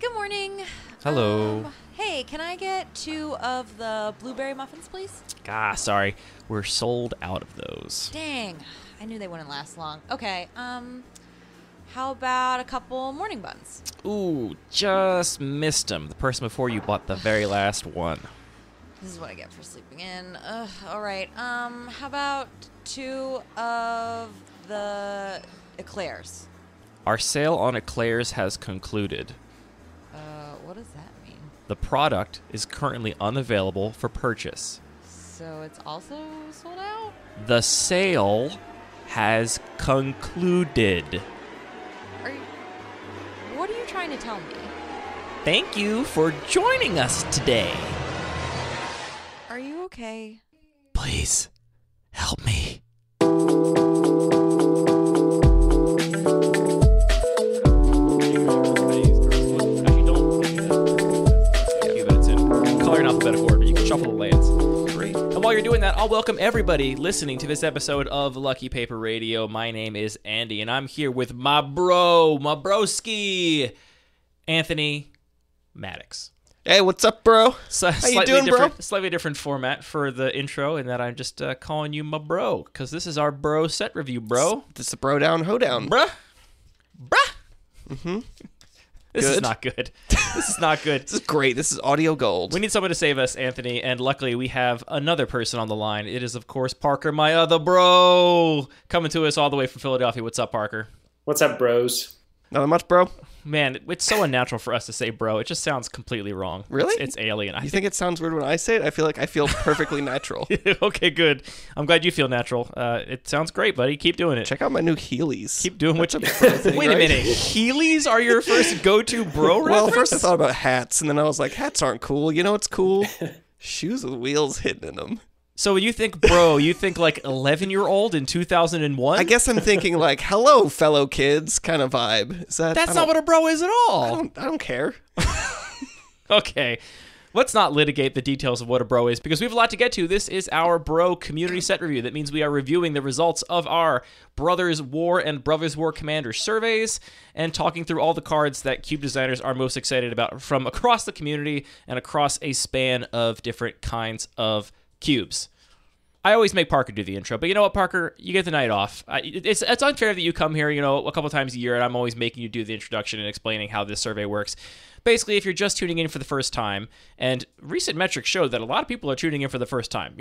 Good morning. Hello. Hey, can I get 2 of the blueberry muffins, please? Sorry. We're sold out of those. Dang. I knew they wouldn't last long. Okay, how about a couple morning buns? Ooh, just missed them. The person before you bought the very last one. This is what I get for sleeping in. All right. How about 2 of the eclairs? Our sale on eclairs has concluded. What does that mean? The product is currently unavailable for purchase. So it's also sold out? The sale has concluded. What are you trying to tell me? Thank you for joining us today. Are you okay? Please, help me. Alphabetical order. You can shuffle the lands. Great. And while you're doing that, I'll welcome everybody listening to this episode of Lucky Paper Radio. My name is Andy, and I'm here with my broski, Anthony Maddox. Hey, what's up, bro? How you doing, bro? Slightly different format for the intro, in that I'm just calling you my bro, because this is our bro set review, bro. This is a bro down, ho down. Bruh. Mm-hmm. This is not good. This is not good. This is great. This is audio gold. We need someone to save us, Anthony, and luckily we have another person on the line. It is, of course, Parker, my other bro, coming to us all the way from Philadelphia. What's up, Parker? What's up, bros? Not much, bro. Man, it's so unnatural for us to say bro. It just sounds completely wrong. Really? It's alien. You think it sounds weird when I say it? I feel like I feel perfectly natural. Okay, good. I'm glad you feel natural. It sounds great, buddy. Keep doing it. Check out my new Heelys. Keep doing what you... Thing, Wait a minute. Heelys are your first go-to bro reference? Well, first I thought about hats, and then I was like, hats aren't cool. You know what's cool? Shoes with wheels hidden in them. So when you think bro, you think like 11-year-old in 2001? I guess I'm thinking like, hello, fellow kids kind of vibe. That's not what a bro is at all. I don't care. Okay. Let's not litigate the details of what a bro is, because we have a lot to get to. This is our bro community set review. That means we are reviewing the results of our Brothers War and Brothers War Commander surveys and talking through all the cards that Cube designers are most excited about from across the community and across a span of different kinds of cubes. I always make Parker do the intro, but you know what, Parker? You get the night off. It's unfair that you come here, a couple times a year, and I'm always making you do the introduction and explaining how this survey works. Basically, if you're just tuning in for the first time, and recent metrics show that a lot of people are tuning in for the first time.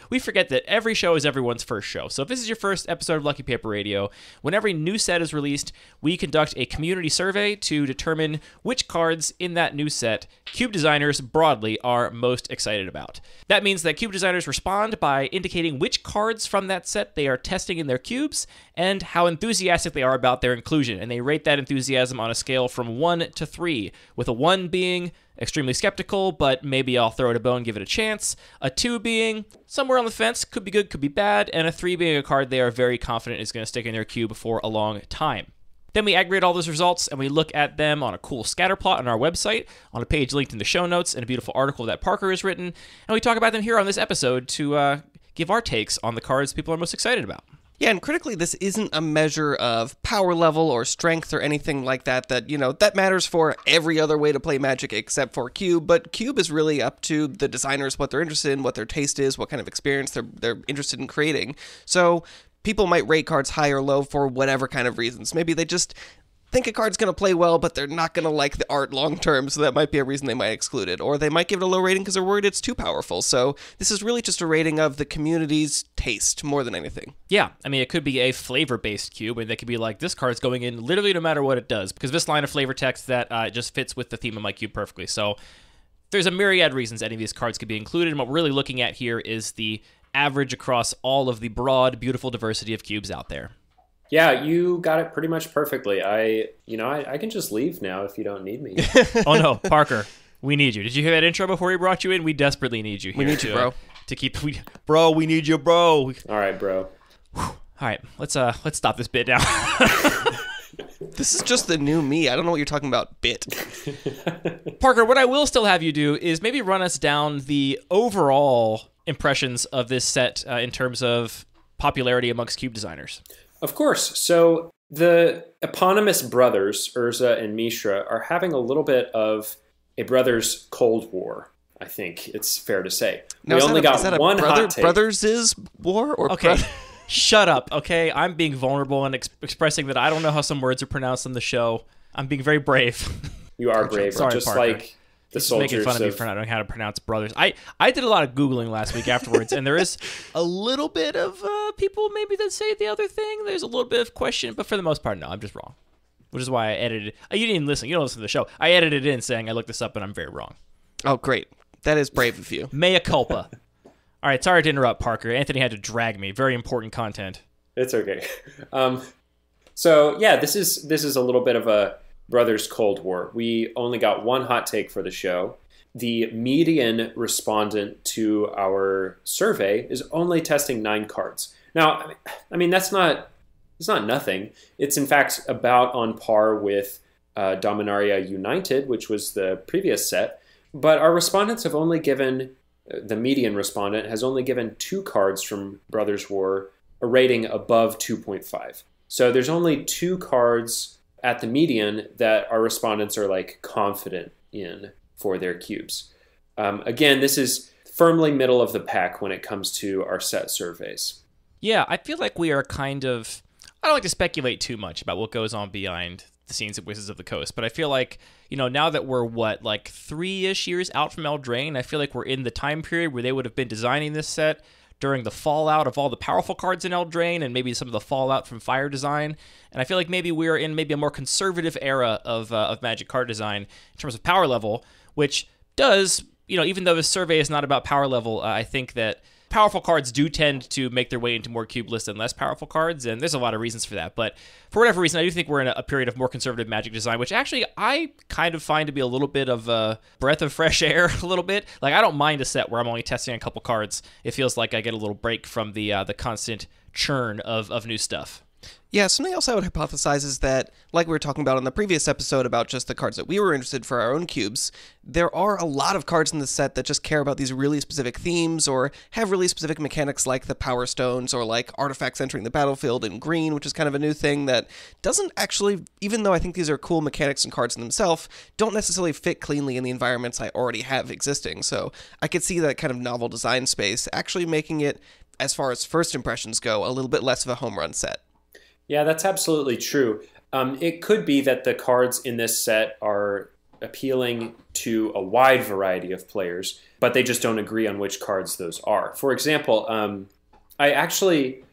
We forget that every show is everyone's first show. So if this is your first episode of Lucky Paper Radio, when every new set is released, we conduct a community survey to determine which cards in that new set Cube designers broadly are most excited about. That means that Cube designers respond by indicating which cards from that set they are testing in their cubes and how enthusiastic they are about their inclusion. And they rate that enthusiasm on a scale from 1 to 3, with a 1 being extremely skeptical, but maybe I'll throw it a bone, give it a chance. A 2 being somewhere on the fence, could be good, could be bad. And a 3 being a card they are very confident is going to stick in their cube for a long time. Then we aggregate all those results and we look at them on a cool scatter plot on our website, on a page linked in the show notes, and a beautiful article that Parker has written. And we talk about them here on this episode to give our takes on the cards people are most excited about. Yeah, and critically, this isn't a measure of power level or strength or anything like that, that matters for every other way to play Magic except for Cube, but Cube is really up to the designers, what they're interested in, what their taste is, what kind of experience they're interested in creating. So people might rate cards high or low for whatever kind of reasons. Maybe they just think a card's going to play well, but they're not going to like the art long term, so that might be a reason they might exclude it. Or they might give it a low rating because they're worried it's too powerful. So this is really just a rating of the community's taste more than anything. Yeah, I mean, it could be a flavor-based cube, and they could be like, this card's going in literally no matter what it does, because this line of flavor text that just fits with the theme of my cube perfectly. So there's a myriad reasons any of these cards could be included, and what we're really looking at here is the average across all of the broad, beautiful diversity of cubes out there. Yeah, you got it pretty much perfectly. I can just leave now if you don't need me. Oh no, Parker, we need you. Did you hear that intro before we brought you in? We desperately need you here. We need you, bro. To keep, bro, we need you, bro. All right, bro. All right, let's stop this bit now. This is just the new me. I don't know what you're talking about, bit. Parker, what I will still have you do is maybe run us down the overall impressions of this set in terms of popularity amongst cube designers. Of course. So The eponymous brothers, Urza and Mishra, are having a little bit of a brothers' Cold War, I think it's fair to say. Now, we only got one hot take. Brothers' war? Or okay, shut up, okay? I'm being vulnerable and expressing that I don't know how some words are pronounced on the show. I'm being very brave. You are brave, Sorry, just Parker. like the soldiers making fun of me for not knowing how to pronounce brothers. I did a lot of Googling last week afterwards, and there is a little bit of people maybe that say the other thing. There's a little bit of question, but for the most part, no, I'm just wrong. Which is why I edited. You didn't even listen. You don't listen to the show. I edited it in saying I looked this up and I'm very wrong. Oh, great. That is brave of you. Mea culpa. All right, sorry to interrupt, Parker. Anthony had to drag me. Very important content. It's okay. So yeah, this is a little bit of a brothers' Cold War. We only got one hot take for the show. The median respondent to our survey is only testing 9 cards. Now, I mean it's not nothing. It's in fact about on par with Dominaria United, which was the previous set. But our respondents have only given, the median respondent has only given 2 cards from Brothers War a rating above 2.5. So there's only 2 cards at the median that our respondents are like confident in for their cubes. Again, this is firmly middle of the pack when it comes to our set surveys. Yeah, I feel like we are kind of... I don't like to speculate too much about what goes on behind the scenes at Wizards of the Coast, but I feel like, now that we're, 3-ish years out from Eldraine, I feel like we're in the time period where they would have been designing this set during the fallout of all the powerful cards in Eldraine and maybe some of the fallout from Fire design. And I feel like maybe we're in maybe a more conservative era of Magic card design in terms of power level, which does, even though this survey is not about power level, I think that powerful cards do tend to make their way into more cube lists than less powerful cards, and there's a lot of reasons for that. But for whatever reason, I do think we're in a period of more conservative Magic design, which actually I kind of find to be a little bit of a breath of fresh air, a little bit. Like, I don't mind a set where I'm only testing a couple cards. It feels like I get a little break from the constant churn of new stuff. Yeah, something else I would hypothesize is that, like we were talking about in the previous episode about just the cards that we were interested for our own cubes, there are a lot of cards in the set that just care about these really specific themes or have really specific mechanics like the Power Stones or like artifacts entering the battlefield in green, which is kind of a new thing that doesn't actually, even though I think these are cool mechanics and cards in themselves, don't necessarily fit cleanly in the environments I already have existing. So I could see that kind of novel design space actually making it, as far as first impressions go, a little bit less of a home run set. Yeah, that's absolutely true. It could be that the cards in this set are appealing to a wide variety of players, but they just don't agree on which cards those are. For example, I actually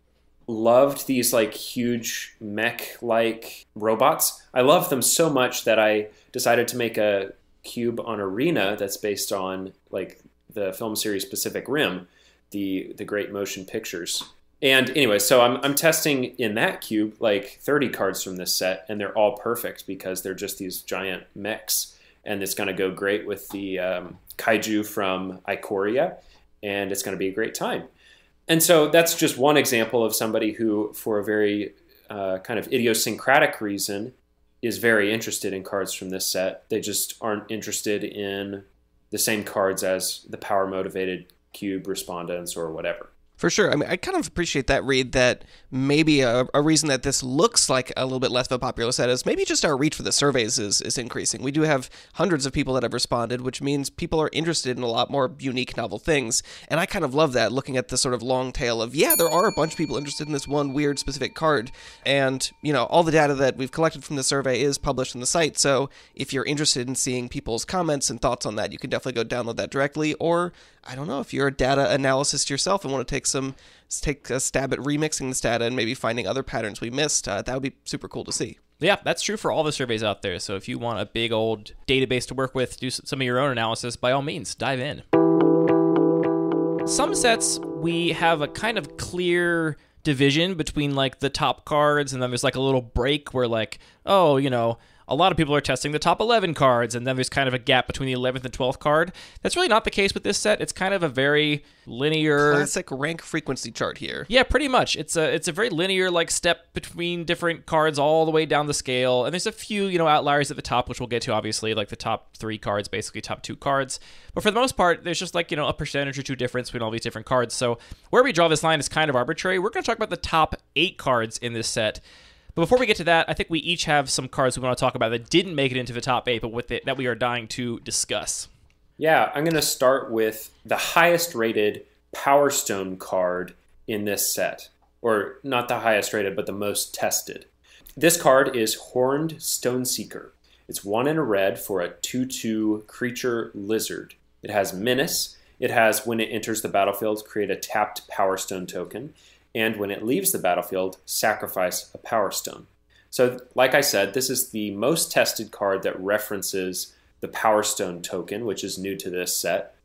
loved these huge mech-like robots. I love them so much that I decided to make a cube on Arena that's based on the film series Pacific Rim, the great motion pictures. And anyway, so I'm testing in that cube 30 cards from this set, and they're all perfect because they're just these giant mechs, and it's going to go great with the kaiju from Ikoria, and it's going to be a great time. And so that's just one example of somebody who, for a very kind of idiosyncratic reason, is very interested in cards from this set. They just aren't interested in the same cards as the power-motivated cube respondents or whatever. For sure. I mean, I kind of appreciate that, Reed, that maybe a reason that this looks like a little bit less of a popular set is maybe just our reach for the surveys is increasing. We do have hundreds of people that have responded, which means people are interested in a lot more unique, novel things. And I kind of love that, looking at the sort of long tail of, yeah, there are a bunch of people interested in this one weird specific card. And, all the data that we've collected from the survey is published on the site. So if you're interested in seeing people's comments and thoughts on that, you can definitely go download that directly. Or, I don't know, if you're a data analyst yourself and want to take a stab at remixing this data and maybe finding other patterns we missed, that would be super cool to see. Yeah, that's true for all the surveys out there. So if you want a big old database to work with, do some of your own analysis, by all means, dive in. Some sets, we have a kind of clear division between the top cards, and then there's a little break where a lot of people are testing the top 11 cards, and then there's kind of a gap between the 11th and 12th card. That's really not the case with this set. It's kind of a very linear... classic rank frequency chart here. Yeah, pretty much. It's a very linear step between different cards all the way down the scale, and there's a few outliers at the top, which we'll get to, obviously, the top 3 cards, basically top 2 cards. But for the most part, there's just a percentage or 2 difference between all these different cards. So where we draw this line is kind of arbitrary. We're going to talk about the top 8 cards in this set. But before we get to that, I think we each have some cards we want to talk about that didn't make it into the top 8, but that we are dying to discuss. Yeah, I'm going to start with the highest rated Power Stone card in this set. Or not the highest rated, but the most tested. This card is Horned Stoneseeker. It's 1 and a red for a 2/2 creature lizard. It has Menace. It has, when it enters the battlefield, create a tapped Power Stone token. And when it leaves the battlefield, sacrifice a Power Stone. So, like I said, this is the most tested card that references the Power Stone token, which is new to this set.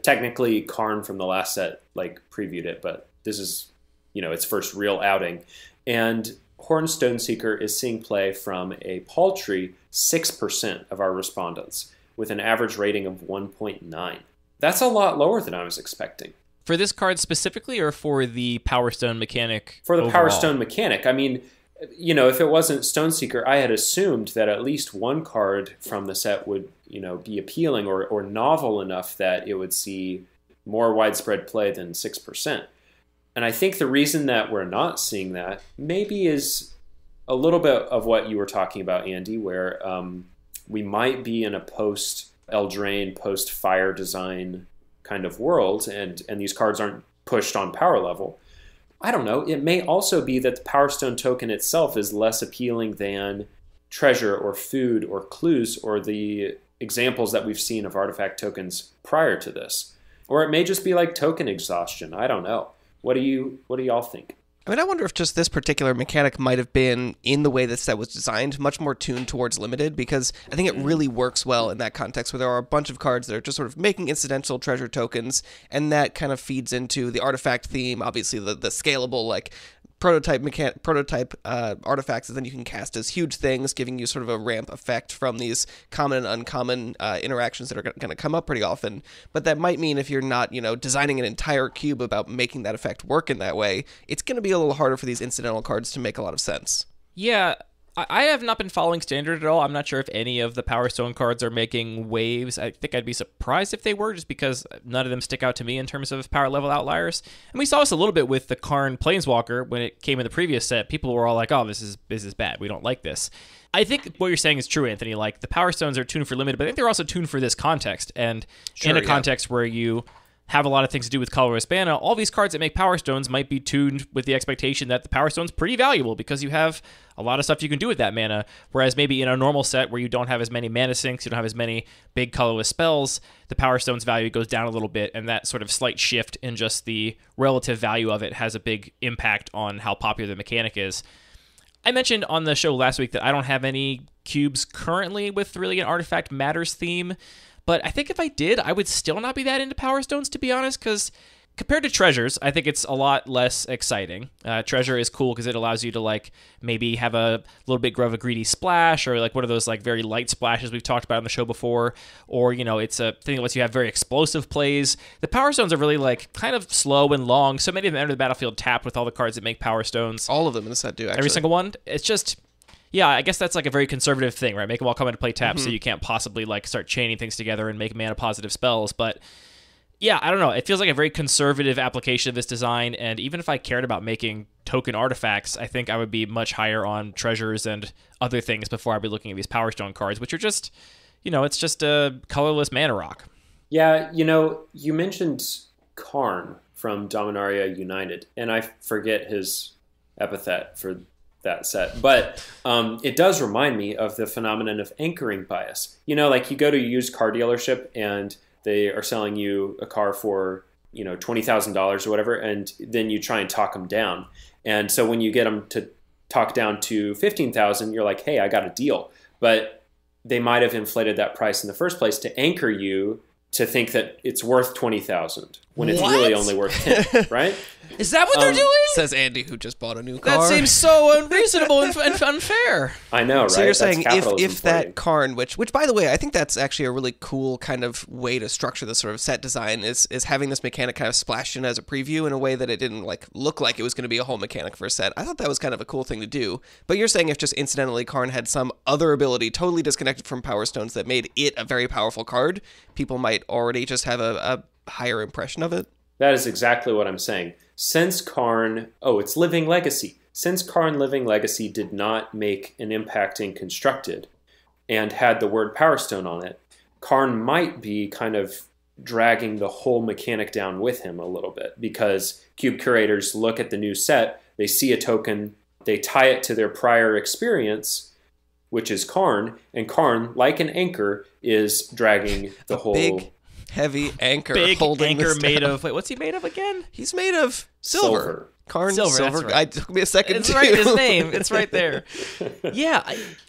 Technically, Karn from the last set previewed it, but this is, its first real outing. And Horned Stoneseeker is seeing play from a paltry 6% of our respondents, with an average rating of 1.9. That's a lot lower than I was expecting. For this card specifically, or for the Power Stone mechanic? For the overall? Power Stone mechanic. I mean, if it wasn't Stoneseeker, I had assumed that at least one card from the set would, be appealing or novel enough that it would see more widespread play than 6%. And I think the reason that we're not seeing that maybe is a little bit of what you were talking about, Andy, where we might be in a post-Eldraine, post-Fire design kind of world, and these cards aren't pushed on power level. I don't know. It may also be that the Power Stone token itself is less appealing than treasure or food or clues or the examples that we've seen of artifact tokens prior to this. Or it may just be like token exhaustion. I don't know. What do y'all think? I mean, I wonder if just this particular mechanic might have been, in the way this set was designed, much more tuned towards limited, because I think it really works well in that context where there are a bunch of cards that are just sort of making incidental treasure tokens, and that kind of feeds into the artifact theme, obviously the scalable, prototype artifacts that then you can cast as huge things, giving you sort of a ramp effect from these common and uncommon interactions that are going to come up pretty often. But that might mean if you're not, designing an entire cube about making that effect work in that way, it's going to be a little harder for these incidental cards to make a lot of sense. Yeah, I have not been following Standard at all. I'm not sure if any of the Power Stone cards are making waves. I think I'd be surprised if they were, just because none of them stick out to me in terms of power level outliers. And we saw this a little bit with the Karn Planeswalker when it came in the previous set. People were all like, oh, this is bad. We don't like this. I think what you're saying is true, Anthony. Like, the Power Stones are tuned for limited, but I think they're also tuned for this context. And in a context where you have a lot of things to do with colorless mana, all these cards that make Power Stones might be tuned with the expectation that the Power Stone's pretty valuable because you have a lot of stuff you can do with that mana, whereas maybe in a normal set where you don't have as many mana sinks, you don't have as many big colorless spells, the Power Stone's value goes down a little bit, and that sort of slight shift in just the relative value of it has a big impact on how popular the mechanic is. I mentioned on the show last week that I don't have any cubes currently with really an artifact matters theme, but I think if I did, I would still not be that into Power Stones, to be honest, because compared to treasures, I think it's a lot less exciting. Treasure is cool because it allows you to maybe have a little bit of a greedy splash, or one of those very light splashes we've talked about on the show before, or it's a thing that lets you have very explosive plays. The Power Stones are really kind of slow and long. So many of them enter the battlefield tapped with all the cards that make Power Stones. All of them in the set do, actually. Every single one. It's just, yeah, I guess that's a very conservative thing, right? Make them all come into play tapped, so you can't possibly start chaining things together and make mana positive spells. But yeah, I don't know. It feels like a very conservative application of this design, and even if I cared about making token artifacts, I think I would be much higher on treasures and other things before I'd be looking at these Power Stone cards, which are just, it's just a colorless mana rock. Yeah, you mentioned Karn from Dominaria United, and I forget his epithet for that set, but it does remind me of the phenomenon of anchoring bias. You go to a used car dealership and they are selling you a car for $20,000 or whatever, and then you try and talk them down. And so when you get them to talk down to $15,000, you're like, hey, I got a deal. But they might have inflated that price in the first place to anchor you to think that it's worth $20,000 when it's really only worth $10,000, right? Is that what they're doing? Says Andy, who just bought a new car. That seems so unreasonable and unfair. I know, right? So you're saying That's if that Karn, which by the way, I think that's actually a really cool kind of way to structure this sort of set design, is having this mechanic kind of splashed in as a preview in a way that it didn't look like it was going to be a whole mechanic for a set. I thought that was kind of a cool thing to do. But you're saying if just incidentally Karn had some other ability totally disconnected from Power Stones that made it a very powerful card, people might already just have a higher impression of it? That is exactly what I'm saying. Since Karn, it's Living Legacy. since Karn Living Legacy did not make an impact in Constructed and had the word Power Stone on it, Karn might be kind of dragging the whole mechanic down with him a little bit, because Cube curators look at the new set, they see a token, they tie it to their prior experience, which is Karn, and Karn, like an anchor, is dragging the whole... Big, heavy anchor. Big holding anchor this made down. of... Wait, what's he made of again? He's made of silver. Karn Silver, silver. that's right. It took me a second It's too. right in his name. It's right there. Yeah,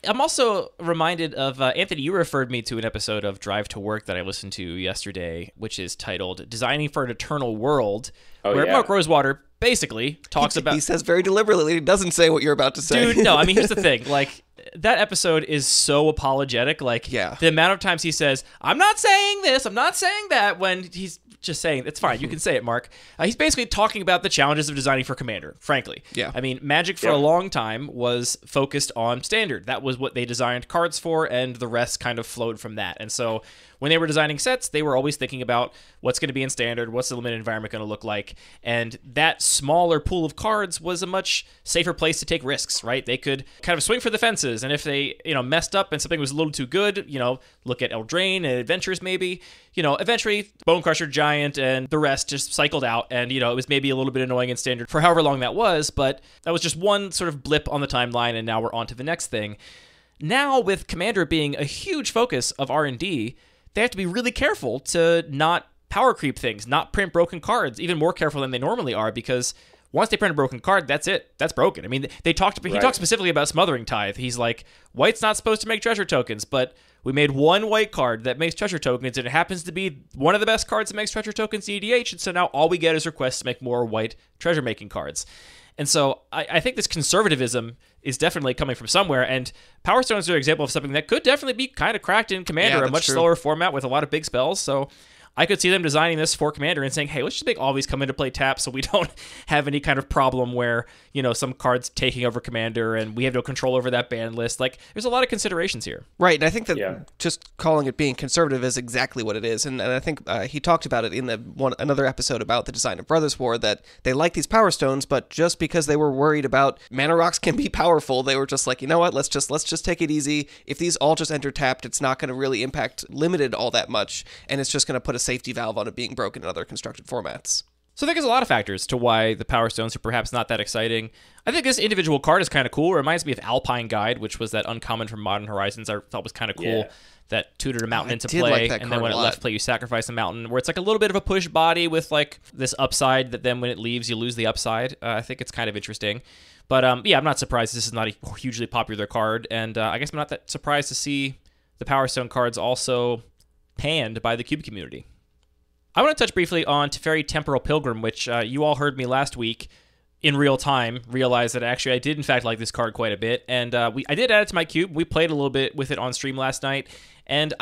I'm also reminded of Anthony. You referred me to an episode of Drive to Work that I listened to yesterday, which is titled "Designing for an Eternal World," where Mark Rosewater basically talks about. He says very deliberately. He doesn't say what you're about to say. Dude, no. I mean, here's the thing. Like, that episode is so apologetic. Like, the amount of times he says, "I'm not saying this. I'm not saying that," when he's just saying, it's fine, you can say it, Mark. He's basically talking about the challenges of designing for Commander, frankly. Yeah. I mean, Magic for a long time was focused on Standard. That was what they designed cards for, and the rest kind of flowed from that. And so when they were designing sets, they were always thinking about what's going to be in Standard, what's the limited environment going to look like, and that smaller pool of cards was a much safer place to take risks, right? They could kind of swing for the fences, and if they, messed up and something was a little too good, look at Eldraine and Adventures maybe, eventually Bonecrusher, Giant, and the rest just cycled out, and, it was maybe a little bit annoying in Standard for however long that was, but that was just one sort of blip on the timeline, and now we're on to the next thing. Now, with Commander being a huge focus of R&D, they have to be really careful to not power creep things, not print broken cards, even more careful than they normally are, because once they print a broken card, that's it. That's broken. I mean, he talked specifically about Smothering Tithe. He's like, white's not supposed to make treasure tokens, but we made one white card that makes treasure tokens, and it happens to be one of the best cards that makes treasure tokens in EDH, and so now all we get is requests to make more white treasure-making cards. And so I think this conservatism is definitely coming from somewhere, and Power Stones are an example of something that could definitely be kind of cracked in Commander, a much slower format with a lot of big spells, so I could see them designing this for Commander and saying, hey, let's just make all these come into play tap so we don't have any kind of problem where, some cards taking over Commander and we have no control over that ban list. Like, there's a lot of considerations here. Right, and I think that just calling it being conservative is exactly what it is. And I think he talked about it in another episode about the design of Brothers War, that they like these Power Stones, but just because they were worried about mana rocks can be powerful, they were just like, you know what, let's just take it easy. If these all just enter tapped, it's not going to really impact limited all that much, and it's just going to put a safety valve on it being broken in other constructed formats. So I think there's a lot of factors to why the Power Stones are perhaps not that exciting. I think this individual card is kind of cool. It reminds me of Alpine Guide, which was that uncommon from Modern Horizons I thought was kind of cool. That tutored a mountain into play, and then when it left play, you sacrifice a mountain, where it's like a little bit of a push body with like this upside that then when it leaves, you lose the upside. I think it's kind of interesting. But I'm not surprised this is not a hugely popular card, and I guess I'm not that surprised to see the Power Stone cards also panned by the Cube community. I want to touch briefly on Teferi Temporal Pilgrim, which you all heard me last week in real time realize that actually I did in fact like this card quite a bit, and I did add it to my cube. We played a little bit with it on stream last night, and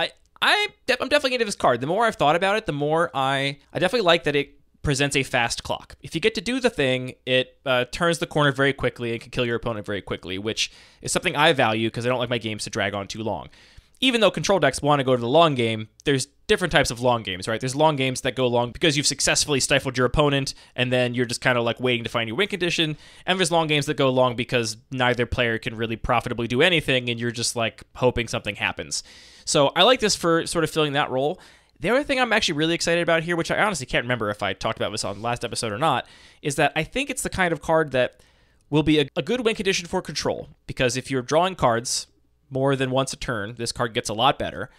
I'm definitely into this card. The more I've thought about it, the more I definitely like that it presents a fast clock. If you get to do the thing, it turns the corner very quickly and can kill your opponent very quickly, which is something I value because I don't like my games to drag on too long. Even though control decks want to go to the long game, there's different types of long games, right? There's long games that go long because you've successfully stifled your opponent, and then you're just kind of like waiting to find your win condition. And there's long games that go long because neither player can really profitably do anything, and you're just like hoping something happens. So I like this for sort of filling that role. The other thing I'm actually really excited about here, which I honestly can't remember if I talked about this on the last episode or not, is that I think it's the kind of card that will be a good win condition for control. Because if you're drawing cards more than once a turn, this card gets a lot better.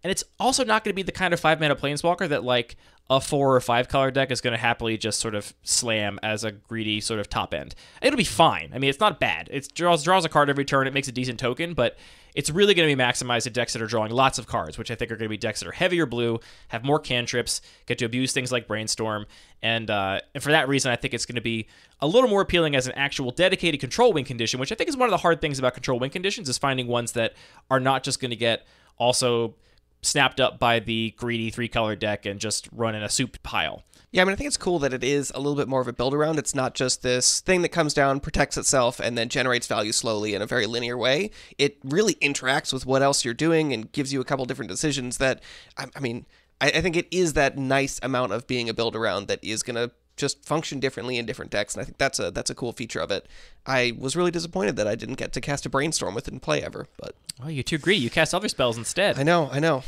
And it's also not going to be the kind of 5-mana Planeswalker that like a 4 or 5 color deck is going to happily just sort of slam as a greedy sort of top end. It'll be fine. I mean, it's not bad. It draws a card every turn. It makes a decent token, but it's really going to be maximized at decks that are drawing lots of cards, which I think are going to be decks that are heavier blue, have more cantrips, get to abuse things like Brainstorm, and for that reason, I think it's going to be a little more appealing as an actual dedicated control win condition, which I think is one of the hard things about control win conditions, is finding ones that are not just going to get also snapped up by the greedy 3-color deck and just run in a soup pile. Yeah, I mean, I think it's cool that it is a little bit more of a build-around. It's not just this thing that comes down, protects itself, and then generates value slowly in a very linear way. It really interacts with what else you're doing and gives you a couple different decisions that, I think it is that nice amount of being a build-around that is going to just function differently in different decks, and I think that's a cool feature of it. I was really disappointed that I didn't get to cast a Brainstorm with it in play ever, but... Oh, you're too greedy. You cast other spells instead. I know.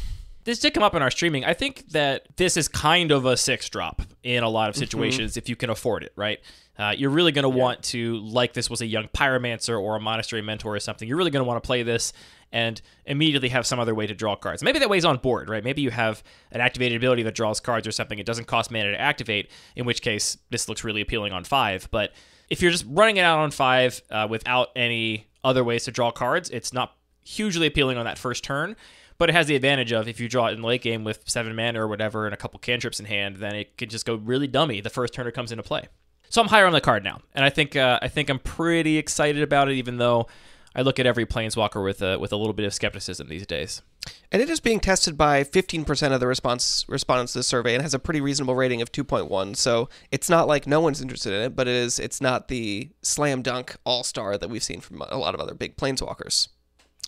This did come up in our streaming. I think that this is kind of a 6-drop in a lot of situations if you can afford it, right? You're really going to want to, like this was a young Pyromancer or a Monastery Mentor or something, you're really going to want to play this and immediately have some other way to draw cards. Maybe that way's on board, right? Maybe you have an activated ability that draws cards or something. It doesn't cost mana to activate, in which case this looks really appealing on 5. But if you're just running it out on 5 without any other ways to draw cards, it's not hugely appealing on that first turn. But it has the advantage of if you draw it in the late game with 7 mana or whatever and a couple cantrips in hand, then it can just go really dummy the first turn it comes into play. So I'm higher on the card now, and I think I'm pretty excited about it, even though I look at every Planeswalker with a little bit of skepticism these days. And it is being tested by 15% of the respondents to the survey and has a pretty reasonable rating of 2.1. So it's not like no one's interested in it, but it's not the slam dunk all-star that we've seen from a lot of other big Planeswalkers.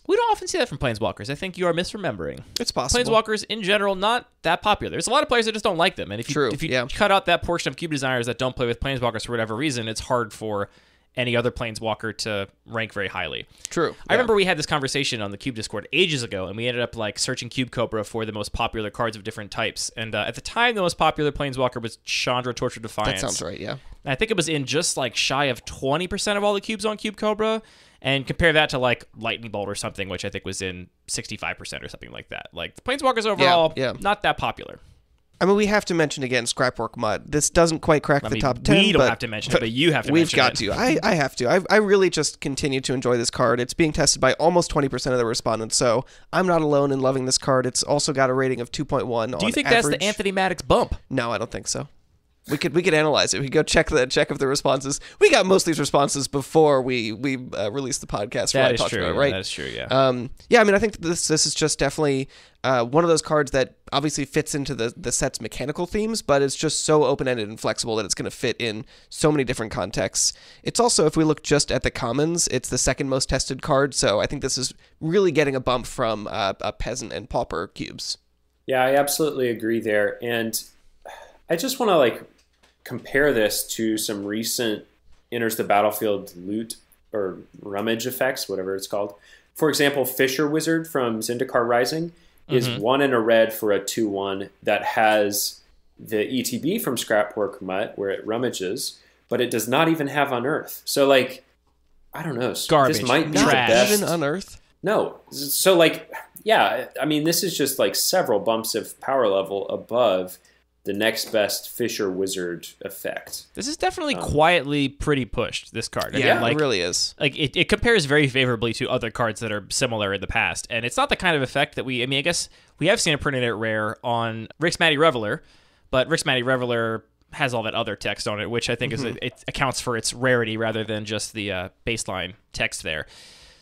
We don't often see that from Planeswalkers. I think you are misremembering. It's possible. Planeswalkers, in general, not that popular. There's a lot of players that just don't like them. And if you cut out that portion of Cube designers that don't play with Planeswalkers for whatever reason, it's hard for any other Planeswalker to rank very highly. True. I remember we had this conversation on the Cube Discord ages ago, and we ended up searching Cube Cobra for the most popular cards of different types. And at the time, the most popular Planeswalker was Chandra, Torture Defiance. That sounds right, yeah. And I think it was in just shy of 20% of all the cubes on Cube Cobra. And compare that to Lightning Bolt or something, which I think was in 65% or something like that. The Planeswalkers overall, not that popular. I mean, we have to mention again Scrapwork Mud. This doesn't quite crack the top 10. We don't have to mention it, but you have to mention it. We've got to. I have to. I really just continue to enjoy this card. It's being tested by almost 20% of the respondents, so I'm not alone in loving this card. It's also got a rating of 2.1 Do you think that's the Anthony Maddox bump? No, I don't think so. We could analyze it. We could go check of the responses. We got most of these responses before we released the podcast. That is true. About it, right? That is true. Yeah. I mean, I think this is just definitely one of those cards that obviously fits into the set's mechanical themes, but it's just so open-ended and flexible that it's going to fit in so many different contexts. It's also, if we look just at the commons, it's the second most tested card. So I think this is really getting a bump from peasant and pauper cubes. Yeah, I absolutely agree there, and I just want to compare this to some recent enters the battlefield loot or rummage effects, whatever it's called. For example, Fisher Wizard from Zendikar Rising is 1 and a red for a 2/1 that has the ETB from Scrapwork Mutt where it rummages, but it does not even have Unearth. So I don't know. Garbage. This might be Trash. the best. Even Unearth? No. So yeah, I mean, this is just several bumps of power level above the next best Fisher Wizard effect. This is definitely quietly pretty pushed, this card. Yeah, it really is. It compares very favorably to other cards that are similar in the past. And it's not the kind of effect that I guess we have seen it printed at rare on Rixmatty Reveler, but Rixmatty Reveler has all that other text on it, which I think it accounts for its rarity rather than just the baseline text there.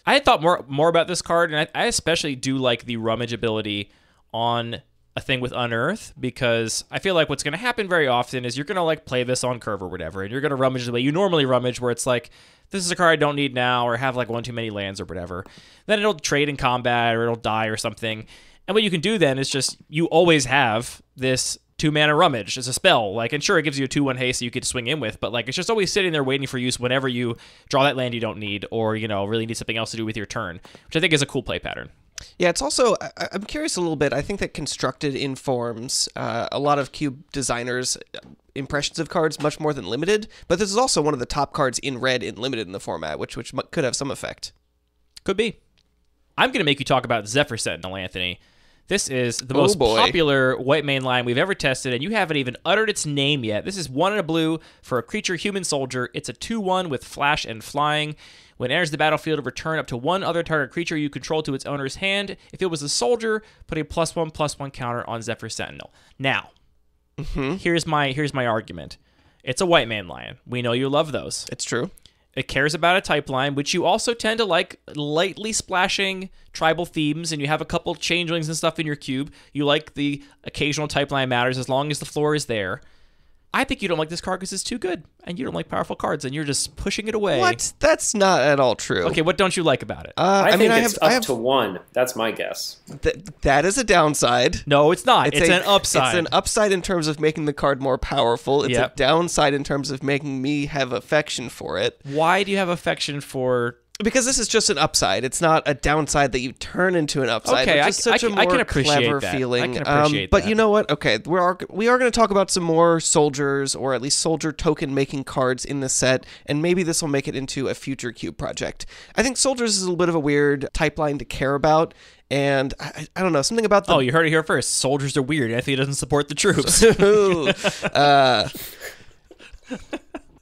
I had thought more about this card, and I especially do like the rummage ability on a thing with Unearth, because I feel like what's going to happen very often is you're going to play this on curve or whatever, and you're going to rummage the way you normally rummage, where it's this is a card I don't need now, or have one too many lands or whatever. Then it'll trade in combat, or it'll die or something. And what you can do then is just, you always have this 2-mana rummage as a spell. And sure, it gives you a 2/1 haste that you could swing in with, but it's just always sitting there waiting for use whenever you draw that land you don't need, or really need something else to do with your turn, which I think is a cool play pattern. Yeah, it's also, I'm curious a little bit, I think that Constructed informs a lot of Cube designers' impressions of cards much more than Limited, but this is also one of the top cards in red in Limited in the format, which could have some effect. Could be. I'm going to make you talk about Zephyr Sentinel, Anthony. This is the most popular white main line we've ever tested, and you haven't even uttered its name yet. This is 1 and a blue for a creature human soldier. It's a 2/1 with flash and flying. When it enters the battlefield, return up to 1 other target creature you control to its owner's hand. If it was a soldier, put a +1/+1 counter on Zephyr Sentinel. Now, here's my argument. It's a white man lion. We know you love those. It's true. It cares about a type line, which you also tend to like lightly splashing tribal themes, and you have a couple changelings and stuff in your cube. You like the occasional type line matters as long as the floor is there. I think you don't like this card because it's too good, and you don't like powerful cards, and you're just pushing it away. What? That's not at all true. Okay, what don't you like about it? I think it's up to 1. That's my guess. That is a downside. No, it's not. It's an upside. It's an upside in terms of making the card more powerful. It's a downside in terms of making me have affection for it. Why do you have affection for... Because this is just an upside. It's not a downside that you turn into an upside. Okay, which is such a more can appreciate clever that. feeling. I can appreciate but that. you know what? Okay, we are going to talk about some more soldiers, or at least soldier token making cards in the set, and maybe this will make it into a future Cube project. I think soldiers is a little bit of a weird type line to care about. And I don't know, something about the... Oh, you heard it here first. Soldiers are weird. Anthony doesn't support the troops.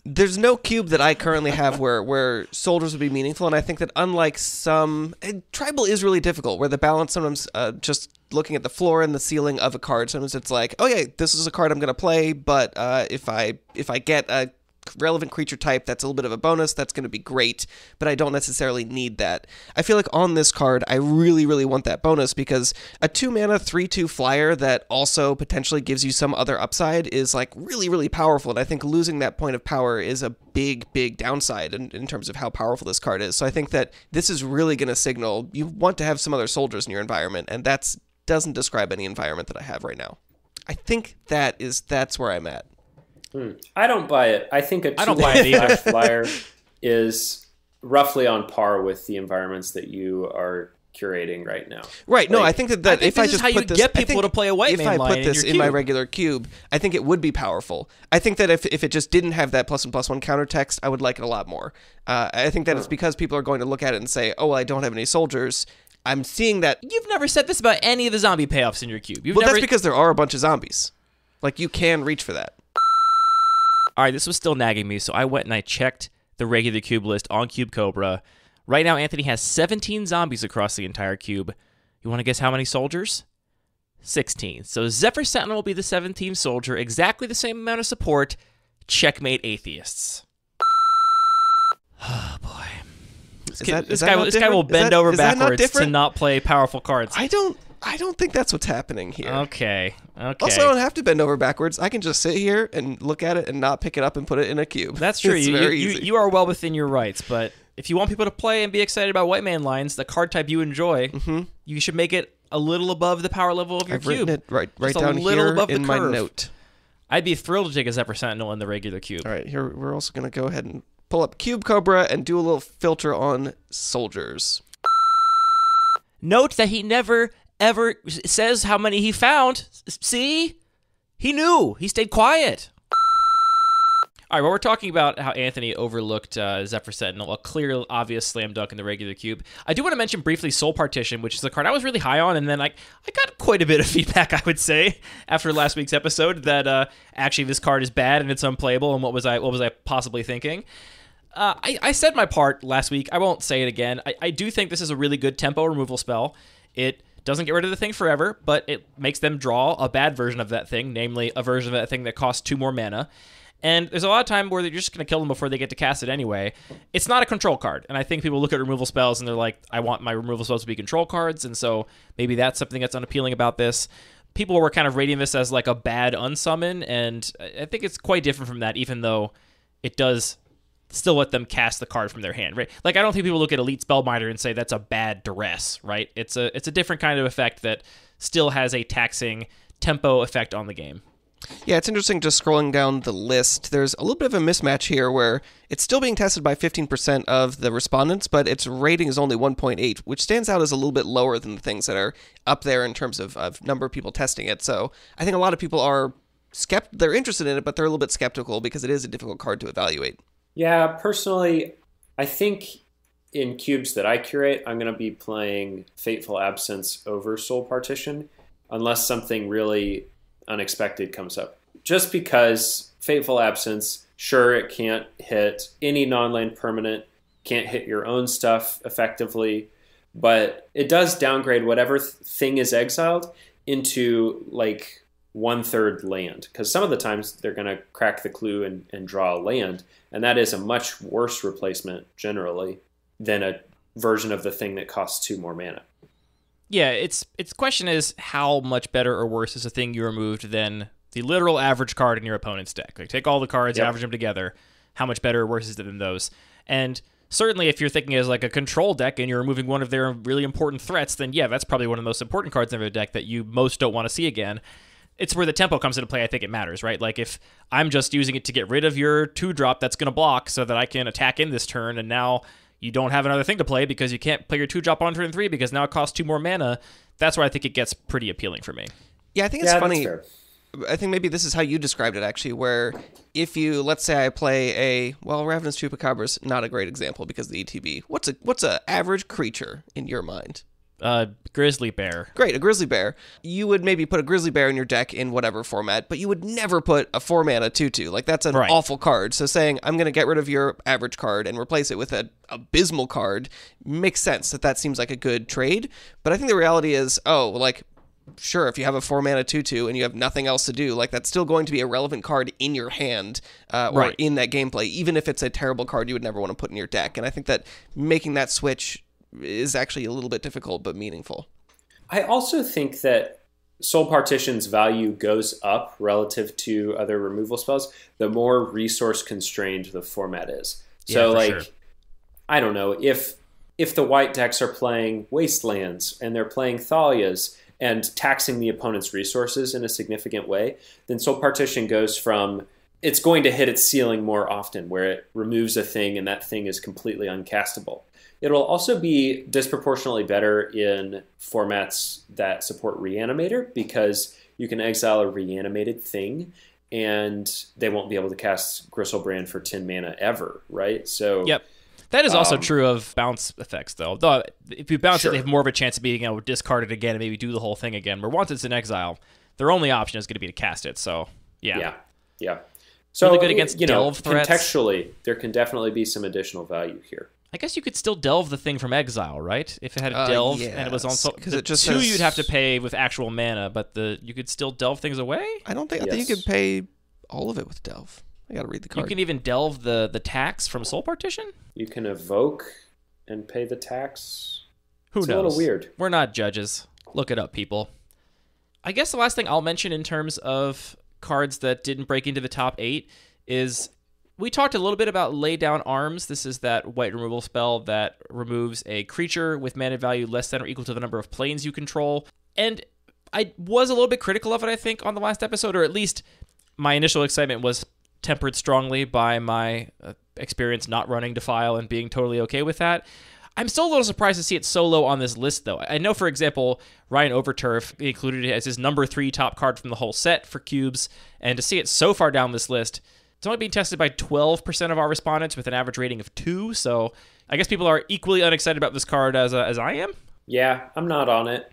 There's no cube that I currently have where soldiers would be meaningful, and I think that unlike some... Tribal is really difficult, where the balance sometimes just looking at the floor and the ceiling of a card, sometimes it's like, oh yeah, this is a card I'm going to play, but if I get a relevant creature type that's a little bit of a bonus, that's going to be great, but I don't necessarily need that. I feel like on this card, I really, really want that bonus, because a 2-mana 3/2 flyer that also potentially gives you some other upside is like really, really powerful, and I think losing that point of power is a big, big downside in terms of how powerful this card is. So I think that this is really going to signal you want to have some other soldiers in your environment, and that doesn't describe any environment that I have right now. I think that's where I'm at. I don't buy it. I think a 2-mana flyer is roughly on par with the environments that you are curating right now. Right. No, I think that if I just put this, get people to play away, if I put this in my regular cube, I think it would be powerful. I think that if it just didn't have that +1/+1 counter text, I would like it a lot more. I think that it's because people are going to look at it and say, oh, well, I don't have any soldiers. I'm seeing that. You've never said this about any of the zombie payoffs in your cube. That's because there are a bunch of zombies. Like, you can reach for that. All right, this was still nagging me, so I went and I checked the regular cube list on Cube Cobra. Right now, Anthony has 17 zombies across the entire cube. You want to guess how many soldiers? 16. So Zephyr Sentinel will be the 17th soldier, exactly the same amount of support. Checkmate atheists. Oh, boy. This guy will bend over backwards to not play powerful cards. I don't think that's what's happening here. Okay. Also, I don't have to bend over backwards. I can just sit here and look at it and not pick it up and put it in a cube. That's true. It's very easy. You are well within your rights, but if you want people to play and be excited about White Man lines, the card type you enjoy, you should make it a little above the power level of your cube. I've written it right down here in my note. I'd be thrilled to take a Zephyr Sentinel in the regular cube. All right, here we're also going to go ahead and pull up Cube Cobra and do a little filter on soldiers. Note that he never ever says how many he found. See? He knew. He stayed quiet. All right, well, we're talking about how Anthony overlooked Zephyr Sentinel, a clear, obvious slam dunk in the regular cube. I do want to mention briefly Soul Partition, which is a card I was really high on, and then I got quite a bit of feedback, I would say, after last week's episode, that actually this card is bad and it's unplayable, and what was I possibly thinking? I said my part last week. I won't say it again. I do think this is a really good tempo removal spell. It doesn't get rid of the thing forever, but it makes them draw a bad version of that thing, namely a version of that thing that costs 2 more mana. And there's a lot of time where they're just going to kill them before they get to cast it anyway. It's not a control card, and I think people look at removal spells and they're like, I want my removal spells to be control cards, and so maybe that's something that's unappealing about this. People were kind of rating this as like a bad unsummon, and I think it's quite different from that, even though it does still let them cast the card from their hand, right? Like, I don't think people look at Elite Spellbinder and say that's a bad duress, right? It's a different kind of effect that still has a taxing tempo effect on the game. Yeah, it's interesting just scrolling down the list. There's a little bit of a mismatch here where it's still being tested by 15% of the respondents, but its rating is only 1.8, which stands out as a little bit lower than the things that are up there in terms of number of people testing it. So I think a lot of people are they're interested in it, but they're a little bit skeptical because it is a difficult card to evaluate. Yeah, personally, I think in cubes that I curate, I'm going to be playing Fateful Absence over Soul Partition, unless something really unexpected comes up. Just because Fateful Absence, sure, it can't hit any non-land permanent, can't hit your own stuff effectively, but it does downgrade whatever thing is exiled into like 1/3 land, because some of the times they're going to crack the clue and draw a land, and that is a much worse replacement generally than a version of the thing that costs 2 more mana. Yeah, its question is how much better or worse is a thing you removed than the literal average card in your opponent's deck. Like, take all the cards, Yep. average them together. How much better or worse is it than those? And certainly if you're thinking as like a control deck and you're removing one of their really important threats, then yeah, that's probably one of the most important cards in their deck that you most don't want to see again. It's where the tempo comes into play. I think it matters, right? Like, if I'm just using it to get rid of your 2-drop that's going to block so that I can attack in this turn, and now you don't have another thing to play because you can't play your 2-drop on turn 3 because now it costs 2 more mana, that's where I think it gets pretty appealing for me. Yeah, I think it's Yeah, funny. that's fair. I think maybe this is how you described it, actually, where if you, let's say I play Ravenous Cube Cobra's not a great example because of the ETB. What's a average creature in your mind? Grizzly Bear. Great, a grizzly bear. You would maybe put a grizzly bear in your deck in whatever format, but you would never put a 4-mana 2/2. Like, that's an awful card. So saying, I'm going to get rid of your average card and replace it with an abysmal card makes sense. That seems like a good trade. But I think the reality is, sure, if you have a 4-mana 2/2 and you have nothing else to do, like, that's still going to be a relevant card in your hand or in that gameplay, even if it's a terrible card you would never want to put in your deck. And I think that making that switch is actually a little bit difficult but meaningful. I also think that Soul Partition's value goes up relative to other removal spells the more resource constrained the format is. So, sure. I don't know, if the white decks are playing Wastelands and they're playing Thalias and taxing the opponent's resources in a significant way, then Soul Partition goes from, it's going to hit its ceiling more often, where it removes a thing and that thing is completely uncastable. It'll also be disproportionately better in formats that support Reanimator, because you can exile a reanimated thing and they won't be able to cast Gristlebrand for 10 mana ever, right? So Yep. That is also true of bounce effects, though. Though if you bounce it, they have more of a chance of being able to discard it again and maybe do the whole thing again. Where once it's in exile, their only option is going to be to cast it. So, yeah. So, really good against delve threats. Contextually, there can definitely be some additional value here. I guess you could still delve the thing from exile, right? If it had a delve and it was on because it just 2 says... you'd have to pay with actual mana, but you could still delve things away? I think you could pay all of it with delve. I gotta read the card. You can even delve the tax from Soul Partition? You can evoke and pay the tax. Who knows? It's a little weird. We're not judges. Look it up, people. I guess the last thing I'll mention in terms of cards that didn't break into the top 8 is we talked a little bit about Lay Down Arms. This is that white removal spell that removes a creature with mana value less than or equal to the number of planes you control. And I was a little bit critical of it, I think, on the last episode, or at least my initial excitement was tempered strongly by my experience not running Defile and being totally okay with that. I'm still a little surprised to see it so low on this list, though. I know, for example, Ryan Overturf included it as his number 3 top card from the whole set for cubes, and to see it so far down this list, it's only being tested by 12% of our respondents with an average rating of 2, so I guess people are equally unexcited about this card as I am. Yeah, I'm not on it.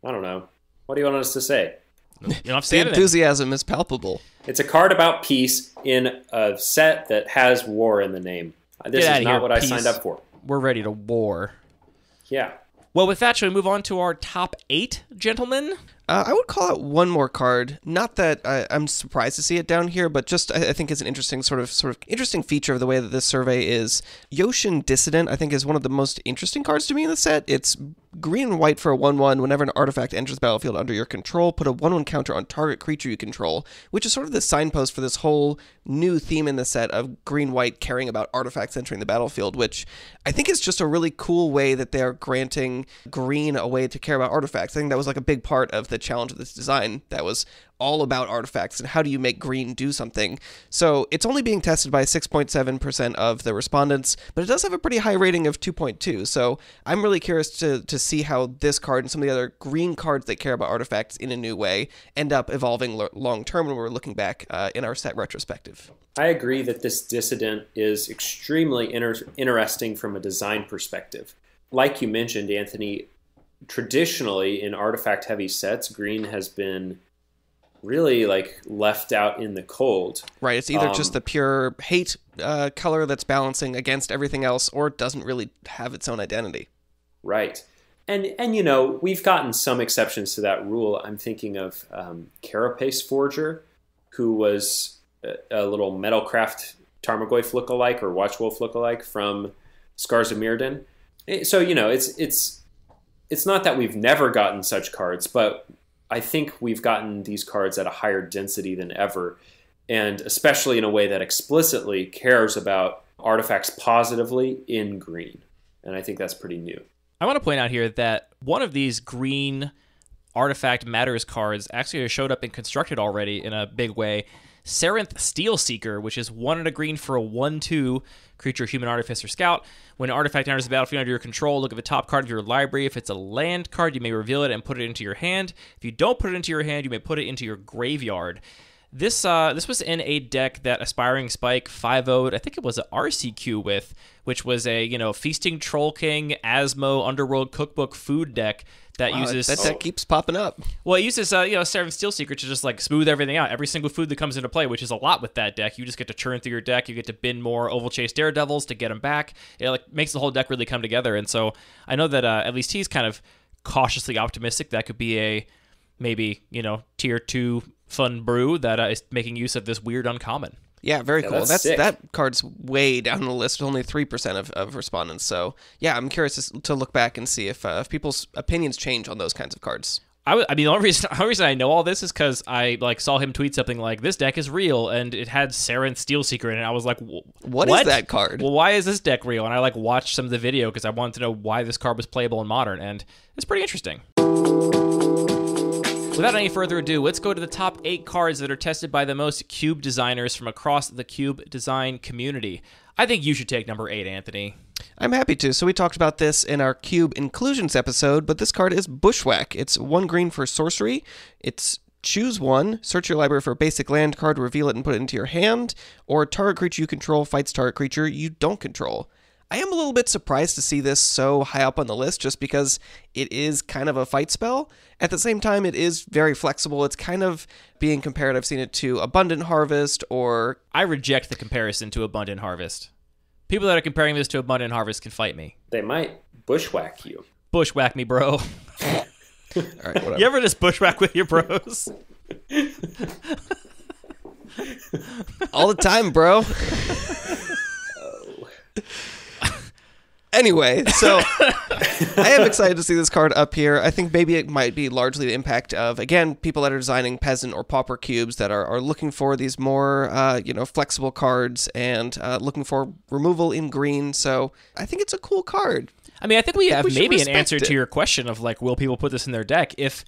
I don't know. What do you want us to say? You don't have to say the anything. enthusiasm is palpable. It's a card about peace in a set that has war in the name. This is not what I signed up for. We're ready to war. Yeah. Well, with that, shall we move on to our top 8, gentlemen? I would call out one more card. Not that I'm surprised to see it down here, but just I think it's an interesting sort of interesting feature of the way that this survey is. Yoshin Dissident, I think, is one of the most interesting cards to me in the set. It's green and white for a 1/1. Whenever an artifact enters the battlefield under your control, put a 1/1 counter on target creature you control, which is sort of the signpost for this whole new theme in the set of green-white caring about artifacts entering the battlefield, which I think is just a really cool way that they're granting green a way to care about artifacts. I think that was like a big part of the challenge of this design that was all about artifacts and how do you make green do something. So it's only being tested by 6.7% of the respondents, but it does have a pretty high rating of 2.2. So I'm really curious to see how this card and some of the other green cards that care about artifacts in a new way end up evolving long term when we're looking back in our set retrospective. I agree that this Dissident is extremely interesting from a design perspective. Like you mentioned, Anthony, traditionally in artifact heavy sets, green has been really like left out in the cold. Right, it's either just the pure hate color that's balancing against everything else, or it doesn't really have its own identity. Right. And you know, we've gotten some exceptions to that rule. I'm thinking of Carapace Forger, who was a little Metalcraft Tarmogoyf lookalike or Watchwolf lookalike from Scars of Mirrodin. So, you know, it's not that we've never gotten such cards, but I think we've gotten these cards at a higher density than ever, and especially in a way that explicitly cares about artifacts positively in green. And I think that's pretty new. I want to point out here that one of these green Artifact Matters cards actually showed up in Constructed already in a big way. Serenth Steel Seeker, which is 1 and a green for a 1/2 creature, human, artificer, scout. When an artifact enters the battlefield under your control, look at the top card of your library. If it's a land card, you may reveal it and put it into your hand. If you don't put it into your hand, you may put it into your graveyard. This was in a deck that Aspiring Spike 5-0'd, I think it was an RCQ with, which was a, Feasting Troll King, Asmo, Underworld Cookbook food deck that uses... That deck keeps popping up. Well, it uses, Serenth Steel Seeker to just, smooth everything out. Every single food that comes into play, which is a lot with that deck. You just get to churn through your deck. You get to bin more Oval Chase Daredevils to get them back. It, makes the whole deck really come together. And so I know that at least he's kind of cautiously optimistic that could be a maybe, tier 2 fun brew that is making use of this weird uncommon. Yeah, very cool. Sick. That card's way down the list, only 3% of respondents. So, yeah, I'm curious to look back and see if people's opinions change on those kinds of cards. The only reason I know all this is because I saw him tweet something like, this deck is real, and it had Serenth Steel Seeker in it. I was like, what is that card? Well, why is this deck real? And I watched some of the video because I wanted to know why this card was playable in Modern, and it's pretty interesting. Without any further ado, let's go to the top 8 cards that are tested by the most Cube designers from across the Cube design community. I think you should take number 8, Anthony. I'm happy to. So we talked about this in our Cube Inclusions episode, but this card is Bushwhack. It's 1 green for sorcery. It's choose 1, search your library for a basic land card, reveal it and put it into your hand, or target creature you control fights target creature you don't control. I am a little bit surprised to see this so high up on the list just because it is kind of a fight spell. At the same time, it is very flexible. It's kind of being compared, I've seen it to Abundant Harvest or... I reject the comparison to Abundant Harvest. People that are comparing this to Abundant Harvest can fight me. They might bushwhack you. Bushwhack me, bro. All right, whatever. You ever just bushwhack with your bros? All the time, bro. Anyway, so I am excited to see this card up here. I think maybe it might be largely the impact of, again, people that are designing peasant or pauper cubes that are looking for these more, flexible cards and looking for removal in green. So I think it's a cool card. I think we have maybe an answer it. to your question of, will people put this in their deck? If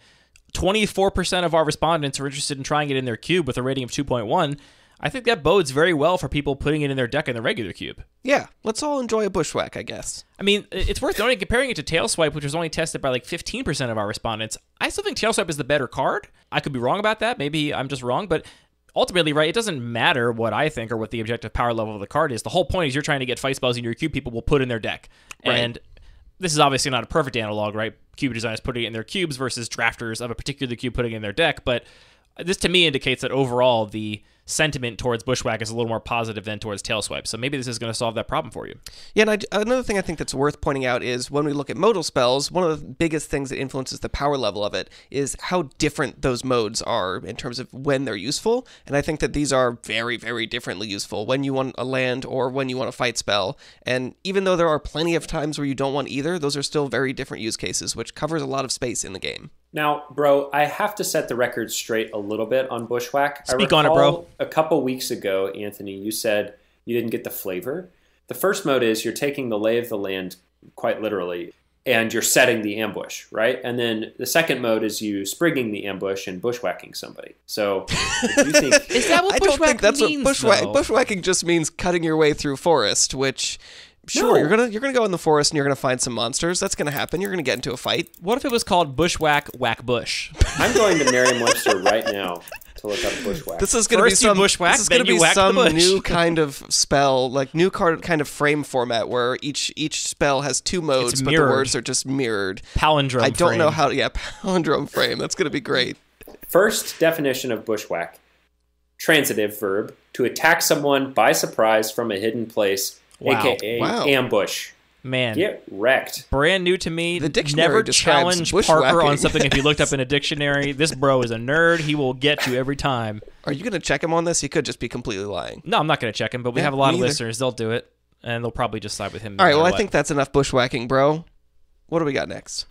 24% of our respondents are interested in trying it in their cube with a rating of 2.1, I think that bodes very well for people putting it in their deck in the regular cube. Yeah, let's all enjoy a Bushwhack, I guess. It's worth noting, comparing it to Tailswipe, which was only tested by 15% of our respondents, I still think Tailswipe is the better card. I could be wrong about that. Maybe I'm just wrong, but ultimately, right, it doesn't matter what I think or what the objective power level of the card is. The whole point is you're trying to get fight spells in your cube people will put in their deck. Right. And this is obviously not a perfect analog, right? Cube designers putting it in their cubes versus drafters of a particular cube putting it in their deck, but this to me indicates that overall the sentiment towards Bushwhack is a little more positive than towards Tailswipe. So maybe this is going to solve that problem for you. Yeah, and another thing I think that's worth pointing out is when we look at modal spells, one of the biggest things that influences the power level of it is how different those modes are in terms of when they're useful. And I think that these are very, very differently useful when you want a land or when you want a fight spell. And even though there are plenty of times where you don't want either, those are still very different use cases, which covers a lot of space in the game. Now, bro, I have to set the record straight a little bit on Bushwhack. Speak on it, bro. A couple weeks ago, Anthony, you said you didn't get the flavor. The first mode is you're taking the lay of the land quite literally, and you're setting the ambush, right? And then the second mode is you sprigging the ambush and bushwhacking somebody. So if you think... Is that what I don't think that's means, what bushwhacking just means cutting your way through forest, which... Sure, No. you're gonna go in the forest and you're gonna find some monsters. That's gonna happen. You're gonna get into a fight. What if it was called Bushwhack Whack Bush? I'm going to Merriam-Webster right now to look up bushwhack. This is gonna be First you some bushwhack, this is gonna then you be whack the some bush. new kind of spell, new card kind of frame format where each spell has 2 modes, It's but the mirrored. words are just mirrored. Palindrome I don't frame. know how. Yeah, palindrome frame. That's gonna be great. First definition of bushwhack. Transitive verb, to attack someone by surprise from a hidden place, Wow. aka Wow. ambush. Man, Get wrecked. brand new to me. The dictionary Never describes challenge bushwhacking. Parker on something if you looked up in a dictionary. This bro is a nerd. He will get you every time. Are you gonna check him on this? He could just be completely lying. No, I'm not going to check him, but we Yeah, have a lot me of either. listeners. They'll do it, and they'll probably just side with him. All right. no Well, matter I think that's enough bushwhacking, bro. What do we got next?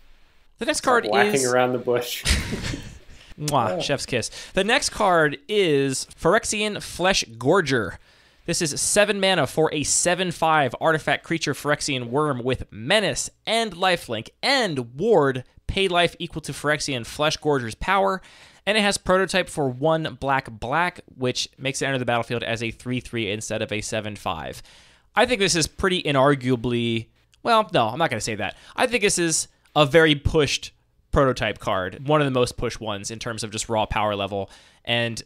the next card Whacking is around the bush. Mwah, chef's kiss. The next card is Phyrexian Flesh Gorger. This is 7 mana for a 7/5 artifact creature Phyrexian Worm with Menace and Lifelink and Ward, pay life equal to Phyrexian Flesh Gorger's power, and it has prototype for 1 black, which makes it enter the battlefield as a 3/3 instead of a 7/5. I think this is pretty inarguably... Well, no, I'm not going to say that. I think this is a very pushed prototype card, one of the most pushed ones in terms of just raw power level, and...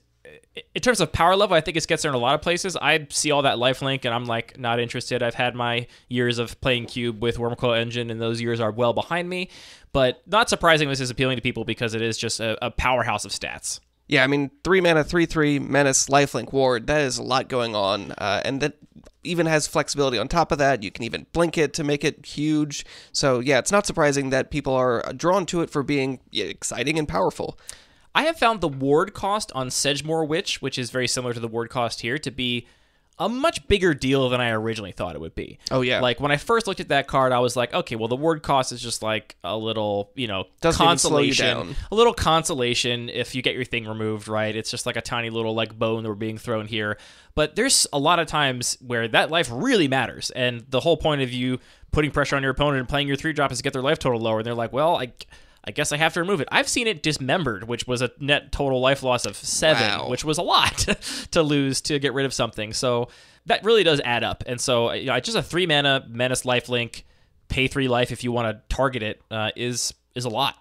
in terms of power level, I think it gets there in a lot of places. I see all that lifelink, and I'm like, not interested. I've had my years of playing Cube with Wormcoil Engine, and those years are well behind me. But not surprising this is appealing to people because it is just a powerhouse of stats. Yeah, I mean, 3 mana, 3/3, Menace, Lifelink, Ward, that is a lot going on. And that even has flexibility on top of that. You can even blink it to make it huge. So yeah, it's not surprising that people are drawn to it for being exciting and powerful. I have found the ward cost on Sedgemoor Witch, which is very similar to the ward cost here, to be a much bigger deal than I originally thought it would be. Oh, yeah. Like, when I first looked at that card, I was like, okay, well, the ward cost is just like a little, Doesn't even slow you consolation. down. A little consolation if you get your thing removed, right? It's just like a tiny little, like, bone that we're being thrown here. But there's a lot of times where that life really matters, and the whole point of you putting pressure on your opponent and playing your 3-drop is to get their life total lower, and they're like, well, I guess I have to remove it. I've seen it dismembered, which was a net total life loss of 7, Wow. which was a lot to lose to get rid of something. So that really does add up. And so just a 3 mana Menace lifelink, pay 3 life if you want to target it is a lot.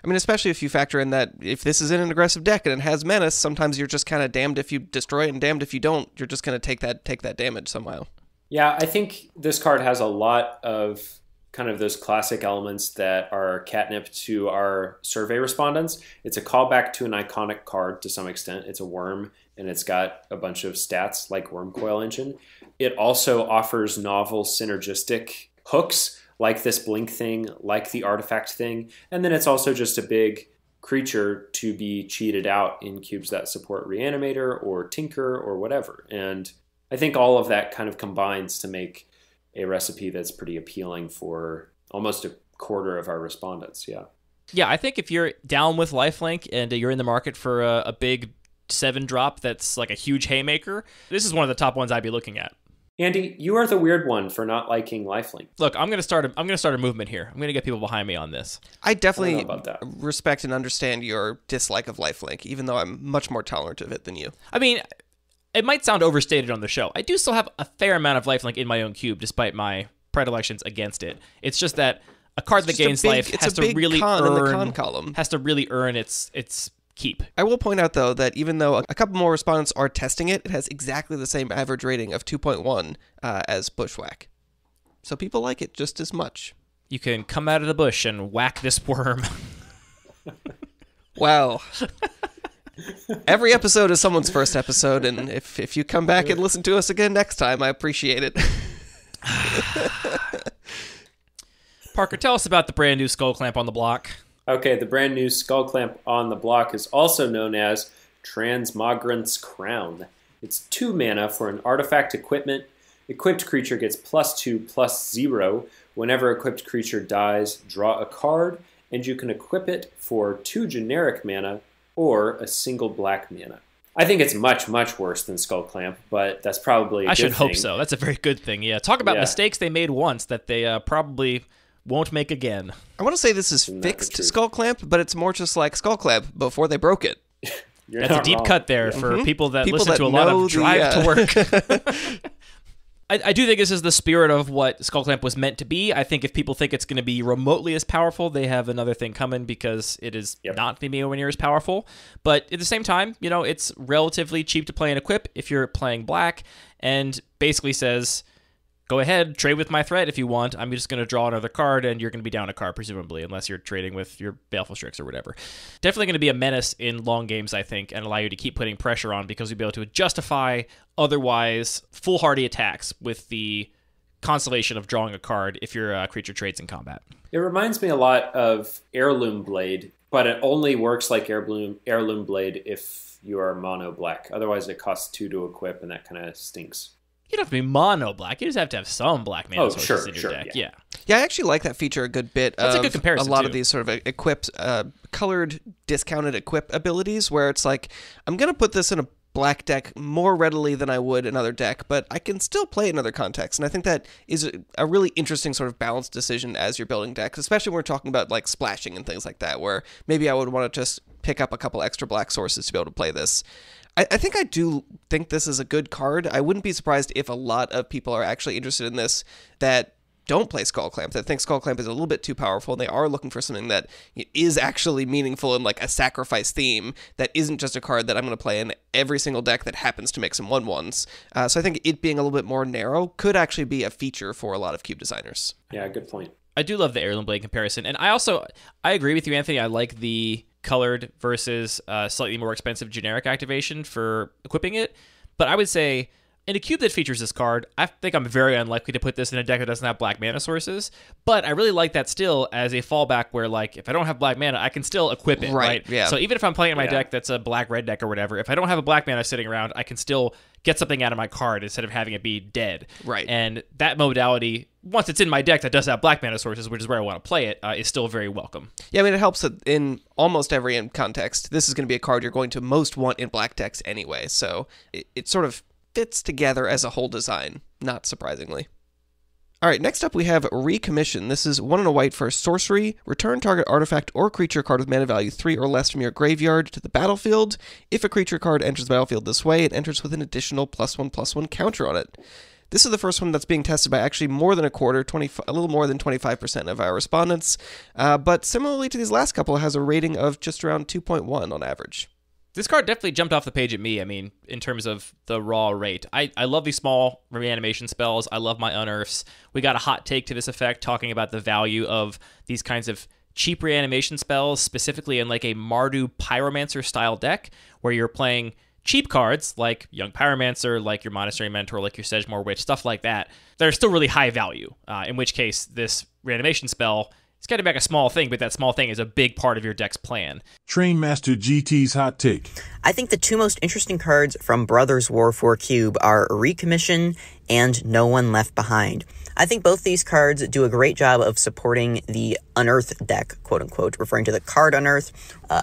I mean, especially if you factor in that if this is in an aggressive deck and it has Menace, sometimes you're just kind of damned if you destroy it and damned if you don't. You're just going to take that damage somehow. Yeah, I think this card has a lot of kind of those classic elements that are catnip to our survey respondents. It's a callback to an iconic card to some extent. It's a worm, and it's got a bunch of stats like Wormcoil Engine. It also offers novel synergistic hooks, like this blink thing, like the artifact thing, and then it's also just a big creature to be cheated out in cubes that support Reanimator or Tinker or whatever. And I think all of that kind of combines to make a recipe that's pretty appealing for almost a quarter of our respondents. Yeah, I think if you're down with lifelink and you're in the market for a big 7-drop that's like a huge haymaker, this is one of the top ones I'd be looking at. Andy, you are the weird one for not liking lifelink. Look, I'm gonna start a movement here. I'm gonna get people behind me on this. I definitely I don't know about that. respect and understand your dislike of lifelink, even though I'm much more tolerant of it than you. I mean, it might sound overstated on the show. I do still have a fair amount of lifelink in my own cube, despite my predilections against it. It's just that a card that gains life has to really earn its keep. I will point out, though, that even though a couple more respondents are testing it, it has exactly the same average rating of 2.1 as Bushwhack. So people like it just as much. You can come out of the bush and whack this worm. Wow. Every episode is someone's first episode, and if you come back and listen to us again next time, I appreciate it. Parker, tell us about the brand new Skull Clamp on the block. Okay, the brand new Skull Clamp on the block is also known as Transmogrant's Crown. It's 2 mana for an artifact equipment. Equipped creature gets +2/+0. Whenever equipped creature dies, draw a card, and you can equip it for 2 generic mana or a single black mana. I think it's much, much worse than Skull Clamp, but that's probably a good I should hope thing. so. That's a very good thing. Yeah, talk about Yeah. mistakes they made once that they probably won't make again. I want to say this is Isn't that the fixed truth? Skull Clamp, but it's more just like Skull Clamp before they broke it. You're That's a not deep wrong. cut there Yeah. for people that People listen that to a lot know of drive the, to work. I do think this is the spirit of what Skull Clamp was meant to be. I think if people think it's going to be remotely as powerful, they have another thing coming because it is not going to be anywhere near as powerful. But at the same time, it's relatively cheap to play and equip if you're playing black, and basically says, go ahead, trade with my threat if you want. I'm just going to draw another card, and you're going to be down a card, presumably, unless you're trading with your Baleful Strix or whatever. Definitely going to be a menace in long games, I think, and allow you to keep putting pressure on because you'll be able to justify otherwise foolhardy attacks with the consolation of drawing a card if your creature trades in combat. It reminds me a lot of Heirloom Blade, but it only works like Heirloom Blade if you are mono black. Otherwise, it costs 2 to equip, and that kind of stinks. You don't have to be mono black. You just have to have some black mana sources in your deck. Yeah. Yeah, I actually like that feature a good bit. That's a good comparison, a lot too. of these sort of equipped, colored, discounted equip abilities where it's like, I'm going to put this in a black deck more readily than I would another deck, but I can still play it in other contexts. And I think that is a really interesting sort of balanced decision as you're building decks, especially when we're talking about like splashing and things like that, where maybe I would want to just pick up a couple extra black sources to be able to play this. I think I do think this is a good card. I wouldn't be surprised if a lot of people are actually interested in this that don't play Skull Clamp, that think Skull Clamp is a little bit too powerful, and they are looking for something that is actually meaningful in like a sacrifice theme that isn't just a card that I'm going to play in every single deck that happens to make some 1/1s. So I think it being a little bit more narrow could actually be a feature for a lot of Cube designers. Yeah, good point. I do love the Heirloom Blade comparison. And I agree with you, Anthony. I like the colored versus slightly more expensive generic activation for equipping it. But I would say in a cube that features this card, I think I'm very unlikely to put this in a deck that doesn't have black mana sources. But I really like that still as a fallback where, like, if I don't have black mana, I can still equip it, right? Yeah. So even if I'm playing in my deck that's a black-red deck or whatever, if I don't have a black mana sitting around, I can still get something out of my card instead of having it be dead. Right. And that modality, once it's in my deck that does have black mana sources, which is where I want to play it, is still very welcome. Yeah, I mean, it helps that in almost every context, this is going to be a card you're going to most want in black decks anyway. So it sort of fits together as a whole design, not surprisingly. All right, next up we have Recommission. This is 1 and a white for sorcery. Return target artifact or creature card with mana value 3 or less from your graveyard to the battlefield. If a creature card enters the battlefield this way, it enters with an additional +1/+1 counter on it. This is the first one that's being tested by actually more than a quarter, a little more than 25% of our respondents. But similarly to these last couple, it has a rating of just around 2.1 on average. This card definitely jumped off the page at me, I mean, in terms of the raw rate. I love these small reanimation spells. I love my unearths. We got a hot take to this effect talking about the value of these kinds of cheap reanimation spells, specifically in like a Mardu Pyromancer style deck, where you're playing cheap cards like Young Pyromancer, like your Monastery Mentor, like your Sedgemoor Witch, stuff like that are still really high value, in which case this reanimation spell, it's kind of like a small thing, but that small thing is a big part of your deck's plan. Trainmaster GT's hot take. I think the two most interesting cards from Brothers War for Cube are Recommission and No One Left Behind. I think both these cards do a great job of supporting the Unearth deck, quote-unquote, referring to the card Unearth.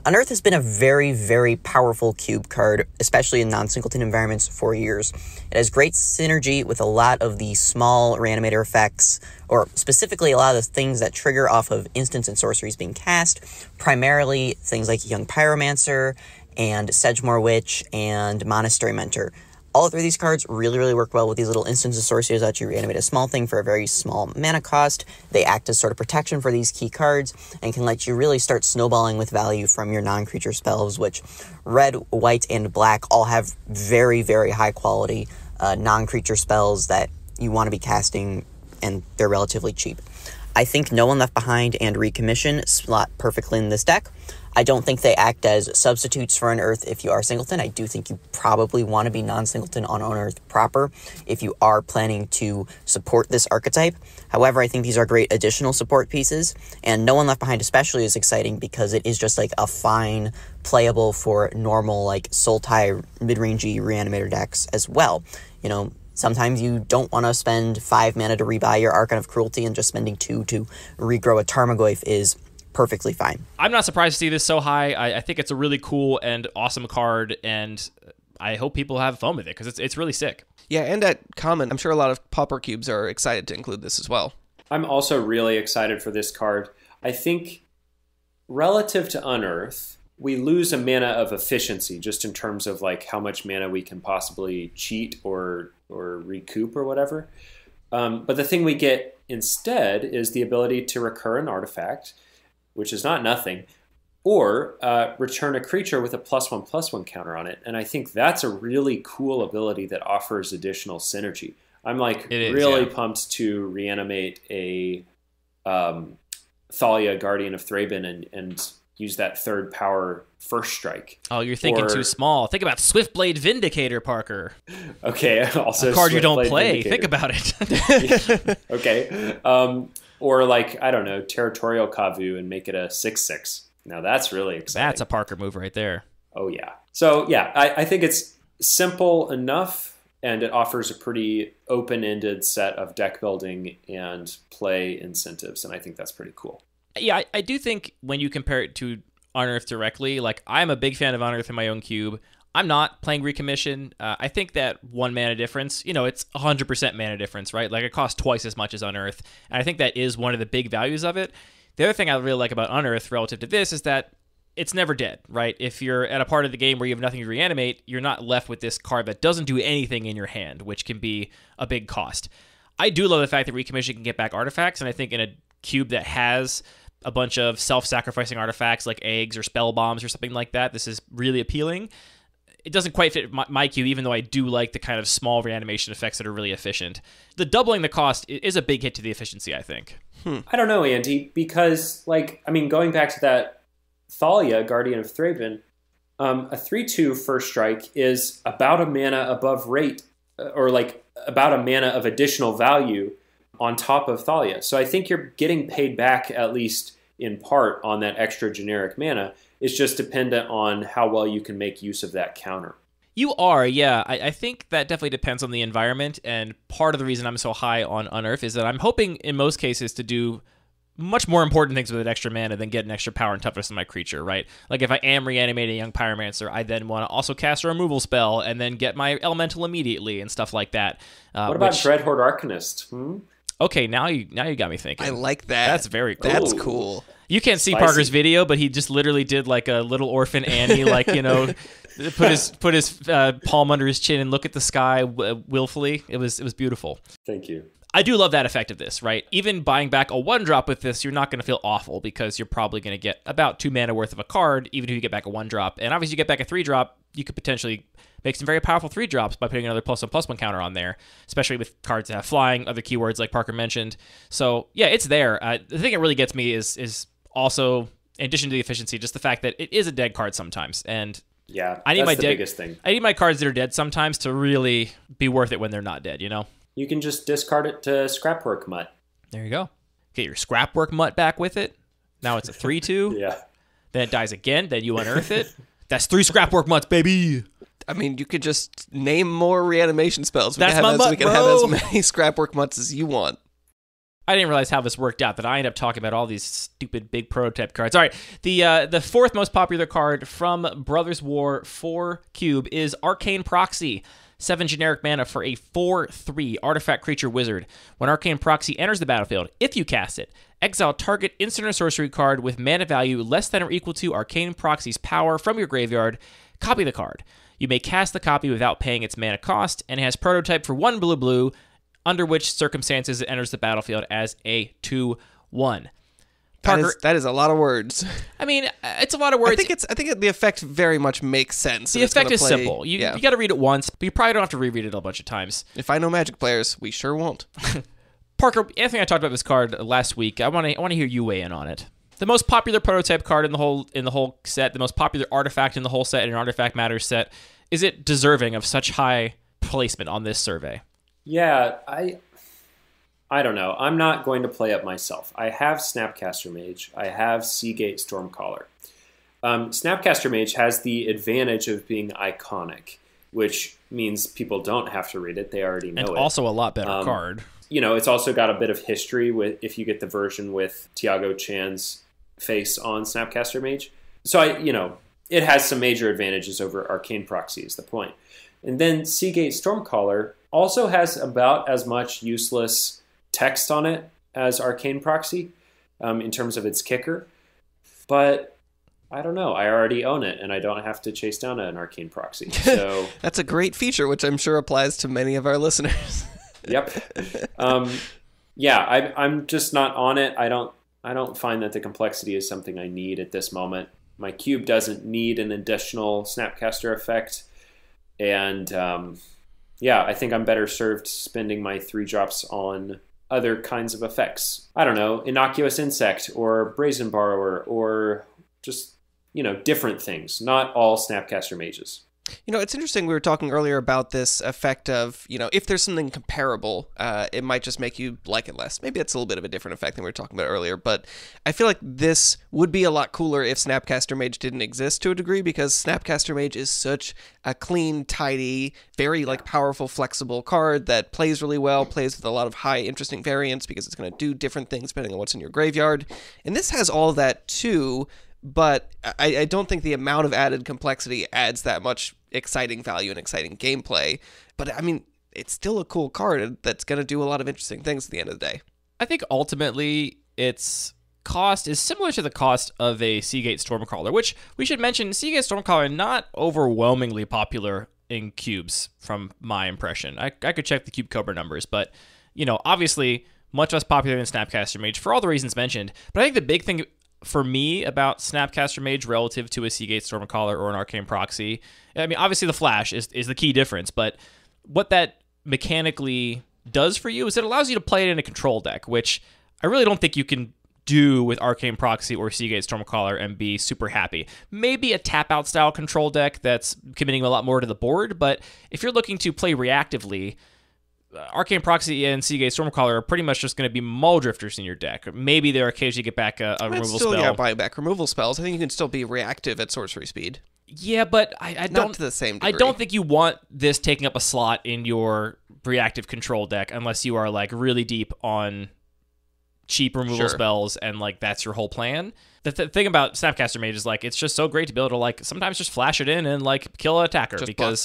Unearth has been a very, very powerful Cube card, especially in non-singleton environments for years. It has great synergy with a lot of the small reanimator effects, or specifically a lot of the things that trigger off of instants and sorceries being cast, primarily things like Young Pyromancer and Sedgemoor Witch and Monastery Mentor. All three of these cards really, really work well with these little instances of sorceries that you reanimate a small thing for a very small mana cost. They act as sort of protection for these key cards and can let you really start snowballing with value from your non-creature spells, which red, white, and black all have very, very high quality non-creature spells that you want to be casting, and they're relatively cheap. I think No One Left Behind and Recommission slot perfectly in this deck. I don't think they act as substitutes for Unearth if you are singleton. I do think you probably want to be non-singleton on Unearth proper if you are planning to support this archetype. However, I think these are great additional support pieces, and No One Left Behind especially is exciting because it is just like a fine playable for normal like Sultai mid-rangey reanimator decks as well. You know, sometimes you don't want to spend 5 mana to rebuy your Archon of Cruelty, and just spending 2 to regrow a Tarmogoyf is perfectly fine. I'm not surprised to see this so high. I think it's a really cool and awesome card, and I hope people have fun with it because it's really sick. Yeah, and at Common, I'm sure a lot of Pauper Cubes are excited to include this as well. I'm also really excited for this card. I think relative to Unearth, we lose a mana of efficiency just in terms of like how much mana we can possibly cheat or recoup or whatever. But the thing we get instead is the ability to recur an artifact, which is not nothing, or return a creature with a +1/+1 counter on it. And I think that's a really cool ability that offers additional synergy. I'm like really pumped to reanimate a Thalia, Guardian of Thraben, and use that third power first strike. Oh, you're thinking too small. Think about Swiftblade Vindicator, Parker. Okay, also a card you don't Swiftblade play. Vindicator. Think about it. Okay. Or like, I don't know, Territorial Kavu and make it a 6/6. Now that's really exciting. That's a Parker move right there. Oh, yeah. So, yeah, I think it's simple enough and it offers a pretty open-ended set of deck building and play incentives, and I think that's pretty cool. Yeah, I do think when you compare it to Unearth directly, like I'm a big fan of Unearth in my own cube. I'm not playing Recommission. I think that 1 mana difference, it's 100% mana difference, right? Like it costs twice as much as Unearth, and I think that is one of the big values of it. The other thing I really like about Unearth relative to this is that it's never dead, right? If you're at a part of the game where you have nothing to reanimate, you're not left with this card that doesn't do anything in your hand, which can be a big cost. I do love the fact that Recommission can get back artifacts, and I think in a cube that has a bunch of self-sacrificing artifacts like eggs or spell bombs or something like that, this is really appealing. It doesn't quite fit my cube, even though I do like the kind of small reanimation effects that are really efficient. The doubling the cost is a big hit to the efficiency, I think. I don't know, Andy, because, going back to that Thalia, Guardian of Thraben, a 3/2 first strike is about a mana above rate, or about a mana of additional value on top of Thalia. So I think you're getting paid back, at least in part, on that extra generic mana. It's just dependent on how well you can make use of that counter. You are, yeah. I think that definitely depends on the environment, and part of the reason I'm so high on Unearth is that I'm hoping in most cases to do much more important things with an extra mana than get an extra power and toughness in my creature, right? Like if I am reanimating a young pyromancer, I then want to also cast a removal spell and then get my elemental immediately and stuff like that. What about Dreadhorde Arcanist? Okay, now you got me thinking. I like that. That's very cool. That's cool. You can't see Parker's video, but he just literally did like a little orphan Annie, put his palm under his chin and look at the sky willfully. It was beautiful. Thank you. I do love that effect of this, right? Even buying back a 1-drop with this, you're not going to feel awful because you're probably going to get about 2 mana worth of a card, even if you get back a 1-drop. And obviously, you get back a 3-drop, you could potentially make some very powerful 3-drops by putting another +1/+1 counter on there, especially with cards that have flying, other keywords like Parker mentioned. So, yeah, it's there. The thing that really gets me is also, in addition to the efficiency, just the fact that it is a dead card sometimes. And yeah, that's the biggest thing. I need my cards that are dead sometimes to really be worth it when they're not dead, You can just discard it to Scrapwork Mutt. There you go. Get your Scrapwork Mutt back with it. Now it's a 3/2. Yeah. Then it dies again. Then you unearth it. That's 3 Scrapwork Mutts, baby. I mean, you could just name more reanimation spells. We That's can my have mutt, we can have as many Scrapwork Mutts as you want. I didn't realize how this worked out, that I end up talking about all these stupid big prototype cards. All right, the fourth most popular card from Brothers War for Cube is Arcane Proxy. 7 generic mana for a 4/3 artifact creature wizard. When Arcane Proxy enters the battlefield, if you cast it, exile target instant or sorcery card with mana value less than or equal to Arcane Proxy's power from your graveyard. Copy the card. You may cast the copy without paying its mana cost, and it has prototype for 1 blue, under which circumstances it enters the battlefield as a 2/1. Parker, That is a lot of words. I mean, it's a lot of words. I think the effect very much makes sense. The effect is simple. You got to read it once, but you probably don't have to reread it a bunch of times. If I know Magic players, we sure won't. Parker, Anthony and I talked about this card last week. I want to hear you weigh in on it. The most popular prototype card in the whole set, the most popular artifact in the whole set, in an Artifact Matters set. Is it deserving of such high placement on this survey? Yeah, I don't know. I'm not going to play it myself. I have Snapcaster Mage. I have Seagate Stormcaller. Snapcaster Mage has the advantage of being iconic, which means people don't have to read it. They already know it. And also a lot better card. It's also got a bit of history with if you get the version with Tiago Chan's face on Snapcaster Mage. So it has some major advantages over Arcane Proxy is the point. And then Seagate Stormcaller also has about as much useless text on it as Arcane Proxy in terms of its kicker. But I don't know. I already own it, and I don't have to chase down an Arcane Proxy. So that's a great feature, which I'm sure applies to many of our listeners. Yep. I'm just not on it. I don't find that the complexity is something I need at this moment. My cube doesn't need an additional Snapcaster effect. And I think I'm better served spending my 3 drops on other kinds of effects. I don't know, Innocuous Insect or Brazen Borrower or just, different things. Not all Snapcaster Mages. It's interesting. We were talking earlier about this effect of, if there's something comparable, it might just make you like it less. Maybe that's a little bit of a different effect than we were talking about earlier, but I feel like this would be a lot cooler if Snapcaster Mage didn't exist to a degree, because Snapcaster Mage is such a clean, tidy, very powerful, flexible card that plays really well, plays with a lot of high, interesting variants because it's going to do different things depending on what's in your graveyard. And this has all of that too, but I don't think the amount of added complexity adds that much exciting value and exciting gameplay. But I mean, it's still a cool card that's going to do a lot of interesting things at the end of the day. I think ultimately its cost is similar to the cost of a Seagate Stormcaller, which we should mention, Seagate Stormcaller not overwhelmingly popular in cubes from my impression. I could check the Cube Cobra numbers, but obviously much less popular than Snapcaster Mage for all the reasons mentioned. But I think the big thing for me about Snapcaster Mage relative to a Seagate Stormcaller or an Arcane Proxy, I mean, obviously the flash is the key difference, but what that mechanically does for you is it allows you to play it in a control deck, which I really don't think you can do with Arcane Proxy or Seagate Stormcaller and be super happy. Maybe a tap-out style control deck that's committing a lot more to the board, but if you're looking to play reactively, Arcane Proxy and Seagate Stormcaller are pretty much just going to be Mull Drifters in your deck. Maybe they're occasionally get back a removal spell. Yeah, buy back removal spells. I think you can still be reactive at sorcery speed. Yeah, but I don't... Not to the same degree. I don't think you want this taking up a slot in your reactive control deck unless you are really deep on cheap removal spells and that's your whole plan. The thing about Snapcaster Mage is it's just so great to be able to sometimes just flash it in and kill an attacker because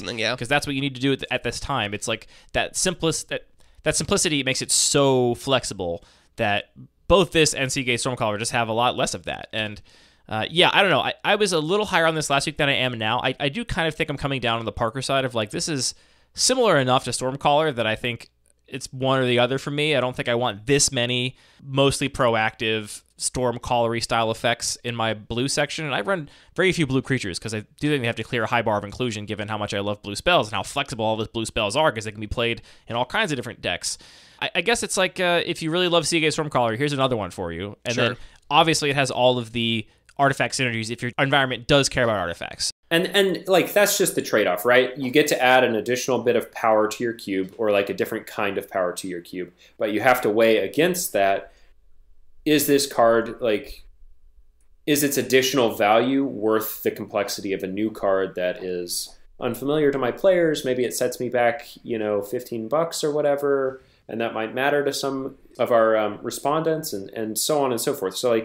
that's what you need to do at this time. It's that simplicity makes it so flexible that both this and Seagate Stormcaller just have a lot less of that. And I don't know. I was a little higher on this last week than I am now. I do kind of think I'm coming down on the Parker side of this is similar enough to Stormcaller that I think it's one or the other for me. I don't think I want this many mostly proactive Stormcaller-y style effects in my blue section. And I run very few blue creatures because I do think they have to clear a high bar of inclusion given how much I love blue spells and how flexible all those blue spells are because they can be played in all kinds of different decks. I guess it's if you really love Seagate Stormcaller, here's another one for you. And then obviously it has all of the artifact synergies if your environment does care about artifacts. And that's just the trade-off, right? You get to add an additional bit of power to your cube or a different kind of power to your cube, but you have to weigh against that. Is this card is its additional value worth the complexity of a new card that is unfamiliar to my players? Maybe it sets me back, $15 or whatever, and that might matter to some of our respondents and so on and so forth. So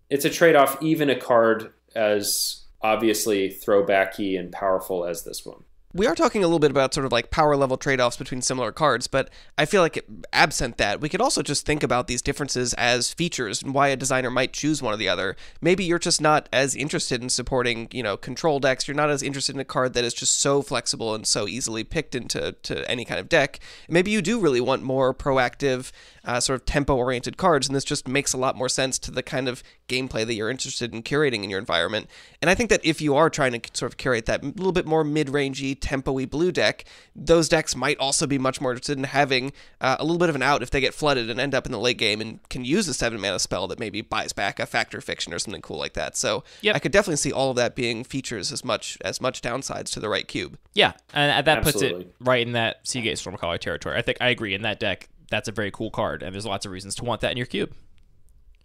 it's a trade-off, even a card as obviously throwbacky and powerful as this one. We are talking a little bit about sort of power level trade-offs between similar cards, but I feel absent that, we could also just think about these differences as features and why a designer might choose one or the other. Maybe you're just not as interested in supporting, control decks. You're not as interested in a card that is just so flexible and so easily picked into any kind of deck. Maybe you do really want more proactive, sort of tempo-oriented cards, and this just makes a lot more sense to the kind of gameplay that you're interested in curating in your environment. And I think that if you are trying to sort of curate that little bit more mid-rangey, tempo-y blue deck, those decks might also be much more interested in having a little bit of an out if they get flooded and end up in the late game and can use a 7-mana spell that maybe buys back a Factor Fiction or something cool like that. So I could definitely see all of that being features as much downsides to the right cube. Yeah, and that puts it right in that Seagate Stormcaller territory. I agree. In that deck, that's a very cool card, and there's lots of reasons to want that in your cube.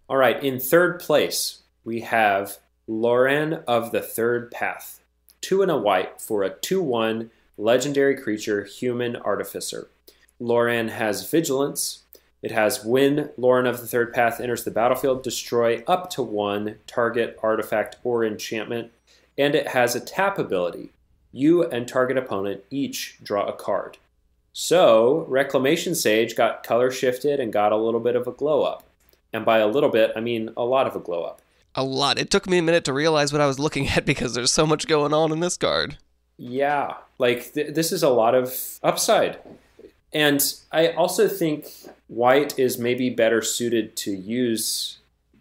All right, in third place, we have Loran of the Third Path. 2 and a white for a 2/1 legendary creature, Human Artificer. Loran has Vigilance. It has when Loran of the Third Path enters the battlefield, destroy up to 1 target artifact or enchantment. And it has a tap ability. You and target opponent each draw a card. So, Reclamation Sage got color shifted and got a little bit of a glow up. And by a little bit, I mean a lot of a glow up. A lot. It took me a minute to realize what I was looking at because there's so much going on in this card. Yeah, this is a lot of upside. And I also think white is maybe better suited to use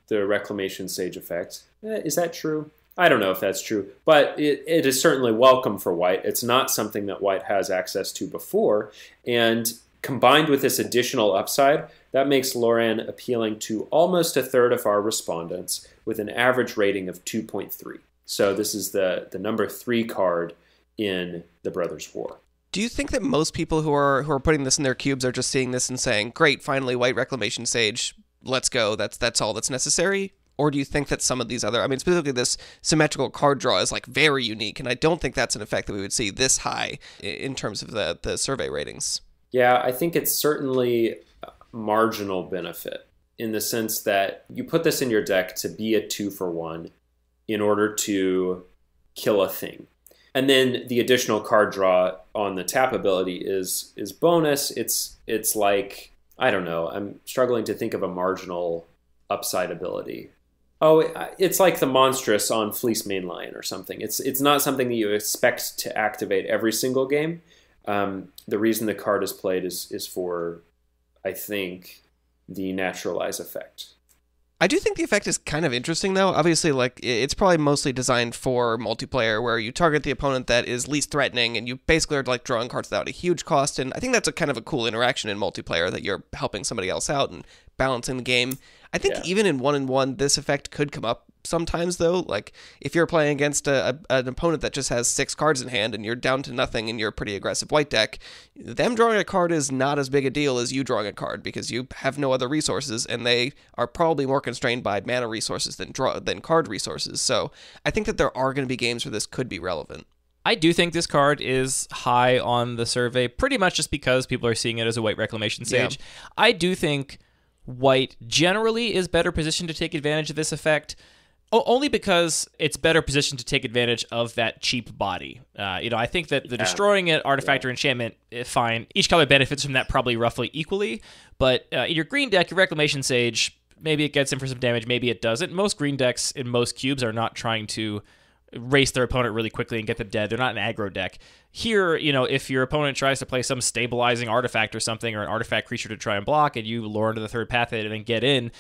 the Reclamation Sage effect. Is that true? I don't know if that's true, but it is certainly welcome for white. It's not something that white has access to before. And combined with this additional upside, that makes Loran appealing to almost a third of our respondents with an average rating of 2.3. So this is the number 3 card in the Brothers' War. Do you think that most people who are putting this in their cubes are just seeing this and saying, "Great, finally, White Reclamation Sage, let's go. That's all that's necessary"? Or do you think that some of these other, I mean, specifically this symmetrical card draw is like very unique, and I don't think that's an effect that we would see this high in terms of the survey ratings. Yeah, I think it's certainly marginal benefit in the sense that you put this in your deck to be a 2-for-1 in order to kill a thing. And then the additional card draw on the tap ability is bonus. It's like, I don't know, I'm struggling to think of a marginal upside ability. Oh, it's like the Monstrous on Fleece Mainline or something. It's not something that you expect to activate every single game. The reason the card is played is for, I think, the Naturalize effect. I do think the effect is kind of interesting, though. Obviously, like, it's probably mostly designed for multiplayer, where you target the opponent that is least threatening, and you basically are like drawing cards without a huge cost. And I think that's a kind of a cool interaction in multiplayer, that you're helping somebody else out and balancing the game. I think even in 1-on-1, this effect could come up sometimes, though. Like, if you're playing against an opponent that just has 6 cards in hand and you're down to nothing and you're a pretty aggressive white deck, them drawing a card is not as big a deal as you drawing a card, because you have no other resources, and they are probably more constrained by mana resources than card resources. So I think that there are going to be games where this could be relevant. I do think this card is high on the survey, pretty much just because people are seeing it as a White Reclamation Sage. Yeah. I do think White generally is better positioned to take advantage of this effect, only because it's better positioned to take advantage of that cheap body. I think that the destroying it, artifact, or enchantment, fine. Each color benefits from that probably roughly equally, but in your green deck, your Reclamation Sage, maybe it gets in for some damage, maybe it doesn't. Most green decks in most cubes are not trying to race their opponent really quickly and get them dead. They're not an aggro deck. Here, if your opponent tries to play some stabilizing artifact or something, or an artifact creature to try and block, and you lure into the third path and then get in,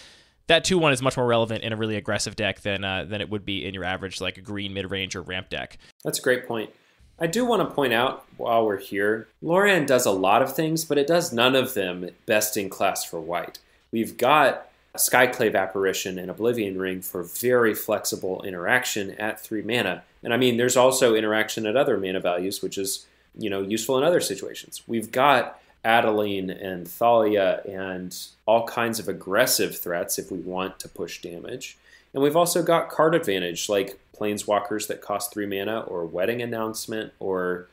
that 2-1 is much more relevant in a really aggressive deck than it would be in your average, like, a green mid-range or ramp deck. That's a great point. I do want to point out, while we're here, Lorian does a lot of things, but it does none of them best in class for white. We've got Skyclave Apparition and Oblivion Ring for very flexible interaction at 3 mana. And I mean, there's also interaction at other mana values, which is, useful in other situations. We've got Adeline and Thalia and all kinds of aggressive threats if we want to push damage. And we've also got card advantage, like Planeswalkers that cost 3 mana, or Wedding Announcement, or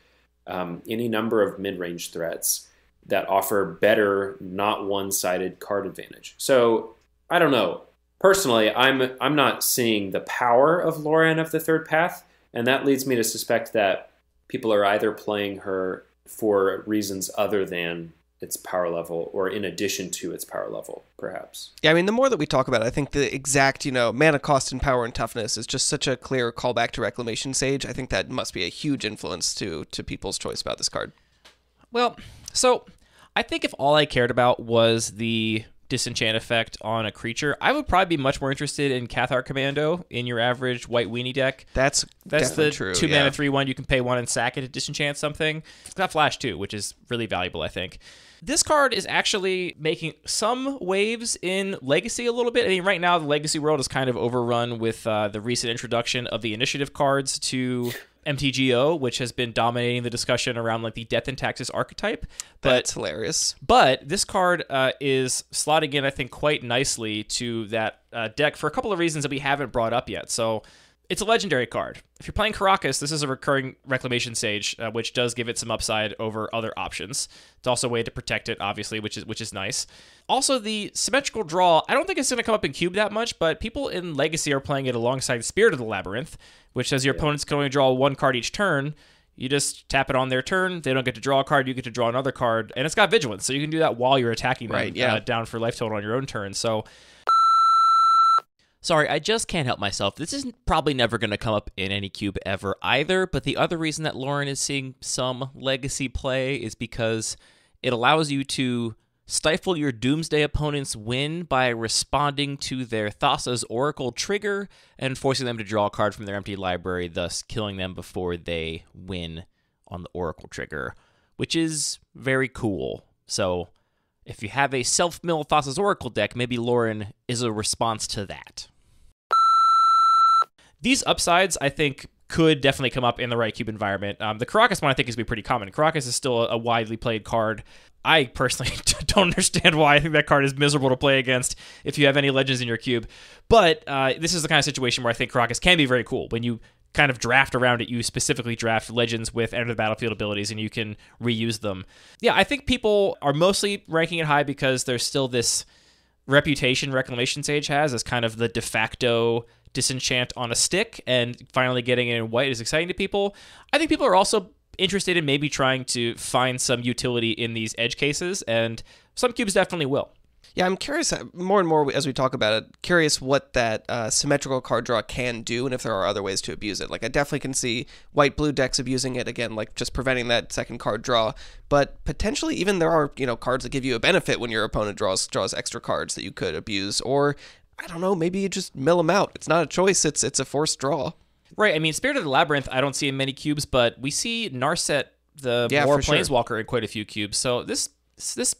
any number of mid-range threats that offer better, not one-sided card advantage. So, I don't know. Personally, I'm not seeing the power of Lorian of the Third Path, and that leads me to suspect that people are either playing her for reasons other than its power level, or in addition to its power level, perhaps. Yeah, I mean, the more that we talk about it, I think the exact, mana cost and power and toughness is just such a clear callback to Reclamation Sage. I think that must be a huge influence to people's choice about this card. Well, so I think if all I cared about was the disenchant effect on a creature, I would probably be much more interested in Cathar Commando in your average white weenie deck. That's the true, 2 mana 3/1. You can pay 1 and sack it to disenchant something. It's got flash too, which is really valuable, I think. This card is actually making some waves in Legacy a little bit. I mean, right now the Legacy world is kind of overrun with the recent introduction of the initiative cards to MTGO, which has been dominating the discussion around, like, the Death and Taxes archetype. That's hilarious. But this card is slotting in, I think, quite nicely to that deck for a couple of reasons that we haven't brought up yet. So it's a legendary card. If you're playing Caracas, this is a recurring Reclamation Sage, which does give it some upside over other options. It's also a way to protect it, obviously, which is nice. Also, the symmetrical draw, I don't think it's going to come up in Cube that much, but people in Legacy are playing it alongside Spirit of the Labyrinth, which says your opponents can only draw 1 card each turn. You just tap it on their turn. They don't get to draw a card. You get to draw another card. And it's got Vigilance, so you can do that while you're attacking them down for life total on your own turn. So, sorry, I just can't help myself. This is probably never going to come up in any cube ever either, but the other reason that Lauren is seeing some Legacy play is because it allows you to stifle your Doomsday opponent's win by responding to their Thassa's Oracle trigger and forcing them to draw a card from their empty library, thus killing them before they win on the Oracle trigger, which is very cool. So if you have a self-mill Thassa's Oracle deck, maybe Lauren is a response to that. These upsides, I think, could definitely come up in the right cube environment. The Caracas one I think is going to be pretty common. Caracas is still a widely played card. I personally don't understand why. I think that card is miserable to play against if you have any legends in your cube. But this is the kind of situation where I think Caracas can be very cool. When you kind of draft around it, you specifically draft legends with enter the battlefield abilities, and you can reuse them. Yeah, I think people are mostly ranking it high because there's still this reputation Reclamation Sage has as kind of the de facto disenchant on a stick, and finally getting it in white is exciting to people. I think people are also interested in maybe trying to find some utility in these edge cases, and some cubes definitely will. Yeah, I'm curious, more and more as we talk about it, curious what that symmetrical card draw can do and if there are other ways to abuse it. Like, I definitely can see white-blue decks abusing it, again, like just preventing that second card draw. But potentially even there are, cards that give you a benefit when your opponent draws extra cards that you could abuse. Or, I don't know, maybe you just mill them out. It's not a choice, it's a forced draw. Right, I mean, Spirit of the Labyrinth, I don't see in many cubes, but we see Narset, the more Planeswalker, in quite a few cubes. So this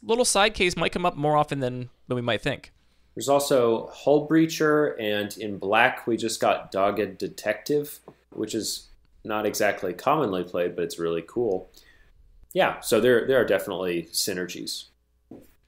little side case might come up more often than we might think. There's also Hull Breacher, and in black we just got Dogged Detective, which is not exactly commonly played, but it's really cool. Yeah, so there are definitely synergies.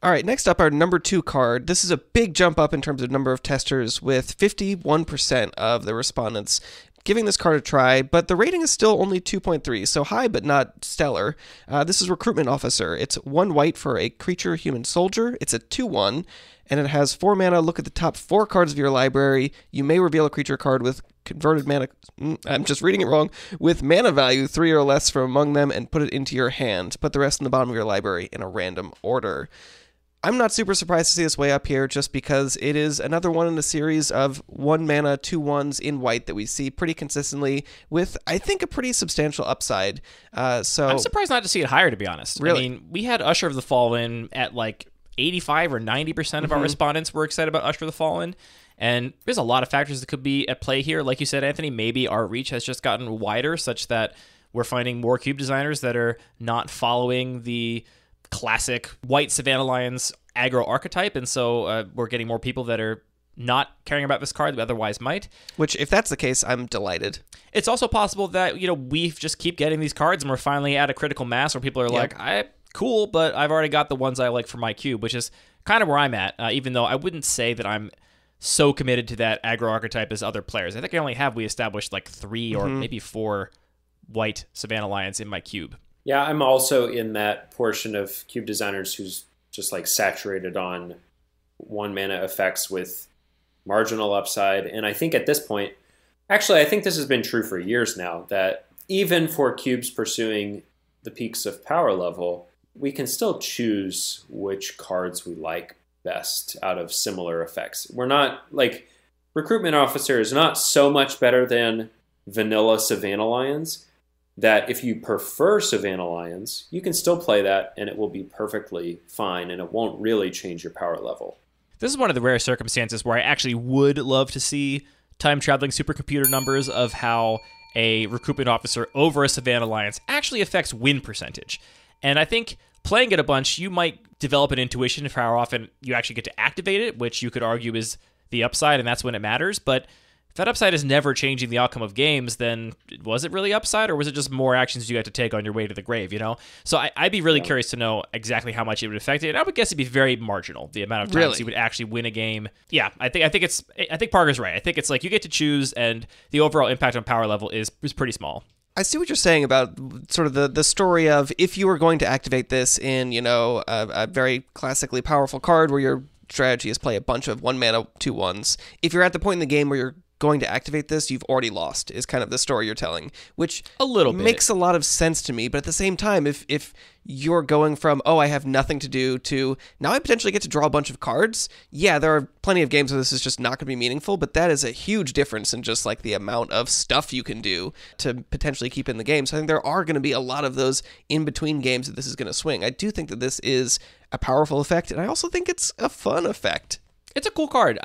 All right, next up, our number 2 card. This is a big jump up in terms of number of testers, with 51% of the respondents giving this card a try, but the rating is still only 2.3, so high but not stellar. This is Recruitment Officer. It's 1 white for a creature human soldier. It's a 2/1, and it has 4 mana. Look at the top 4 cards of your library. You may reveal a creature card with converted mana. I'm just reading it wrong. With mana value 3 or less from among them, and put it into your hand. Put the rest in the bottom of your library in a random order. I'm not super surprised to see this way up here, just because it is another one in a series of 1 mana 2/1s in white that we see pretty consistently with, I think, a pretty substantial upside. So I'm surprised not to see it higher, to be honest. Really? I mean, we had Usher of the Fallen at like 85 or 90% of our respondents were excited about Usher of the Fallen. And there's a lot of factors that could be at play here. Like you said, Anthony, maybe our reach has just gotten wider such that we're finding more cube designers that are not following the classic white Savannah Lions aggro archetype, and so we're getting more people that are not caring about this card that otherwise might. Which, if that's the case, I'm delighted. It's also possible that, we just keep getting these cards and we're finally at a critical mass where people are like, cool, but I've already got the ones I like for my cube, which is kind of where I'm at, even though I wouldn't say that I'm so committed to that aggro archetype as other players. I think we established like 3 or maybe 4 white Savannah Lions in my cube. Yeah, I'm also in that portion of cube designers who's just like saturated on 1 mana effects with marginal upside. And I think at this point, actually, I think this has been true for years now, that even for cubes pursuing the peaks of power level, we can still choose which cards we like best out of similar effects. We're not like Recruitment Officer is not so much better than vanilla Savannah Lions that if you prefer Savannah Lions, you can still play that and it will be perfectly fine and it won't really change your power level. This is one of the rare circumstances where I actually would love to see time-traveling supercomputer numbers of how a Recruitment Officer over a Savannah Lions actually affects win percentage. And I think playing it a bunch, you might develop an intuition of how often you actually get to activate it, which you could argue is the upside, and that's when it matters. But if that upside is never changing the outcome of games, then was it really upside, or was it just more actions you had to take on your way to the grave, So I'd be really curious to know exactly how much it would affect it. And I would guess it'd be very marginal, the amount of times you would actually win a game. Yeah, I think Parker's right. I think it's like you get to choose, and the overall impact on power level is pretty small. I see what you're saying about sort of the story of if you were going to activate this in, a very classically powerful card where your strategy is play a bunch of 1 mana 2/1s. If you're at the point in the game where you're going to activate this, you've already lost, is kind of the story you're telling, which a little bit makes a lot of sense to me. But at the same time, if you're going from, I have nothing to do, to now I potentially get to draw a bunch of cards, yeah, there are plenty of games where this is just not going to be meaningful, but that is a huge difference in just like the amount of stuff you can do to potentially keep in the game. So I think there are going to be a lot of those in-between games that this is going to swing. I do think that this is a powerful effect, and I also think it's a fun effect. It's a cool card.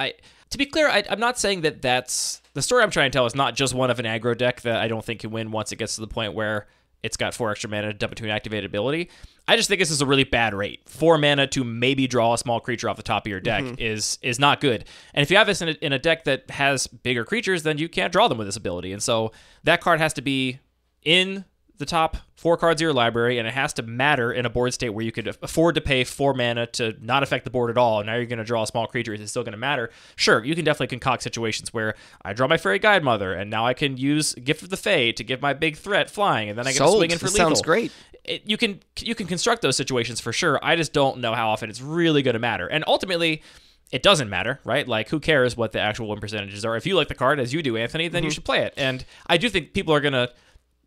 To be clear, I'm not saying that's... The story I'm trying to tell is not just one of an aggro deck that I don't think can win once it gets to the point where it's got 4 extra mana to dump into an activated ability. I just think this is a really bad rate. 4 mana to maybe draw a small creature off the top of your deck is not good. And if you have this in a deck that has bigger creatures, then you can't draw them with this ability. And so that card has to be in the top 4 cards of your library, and it has to matter in a board state where you could afford to pay 4 mana to not affect the board at all. And now you're going to draw a small creature. Is it still going to matter? Sure, you can definitely concoct situations where I draw my Fairy Guide Mother, and now I can use Gift of the Fae to give my big threat flying, and then I get to swing in for lethal. Sounds great. You can construct those situations for sure. I just don't know how often it's really going to matter. And ultimately, it doesn't matter, right? Like, who cares what the actual win percentages are? If you like the card, as you do, Anthony, then you should play it. And I do think people are going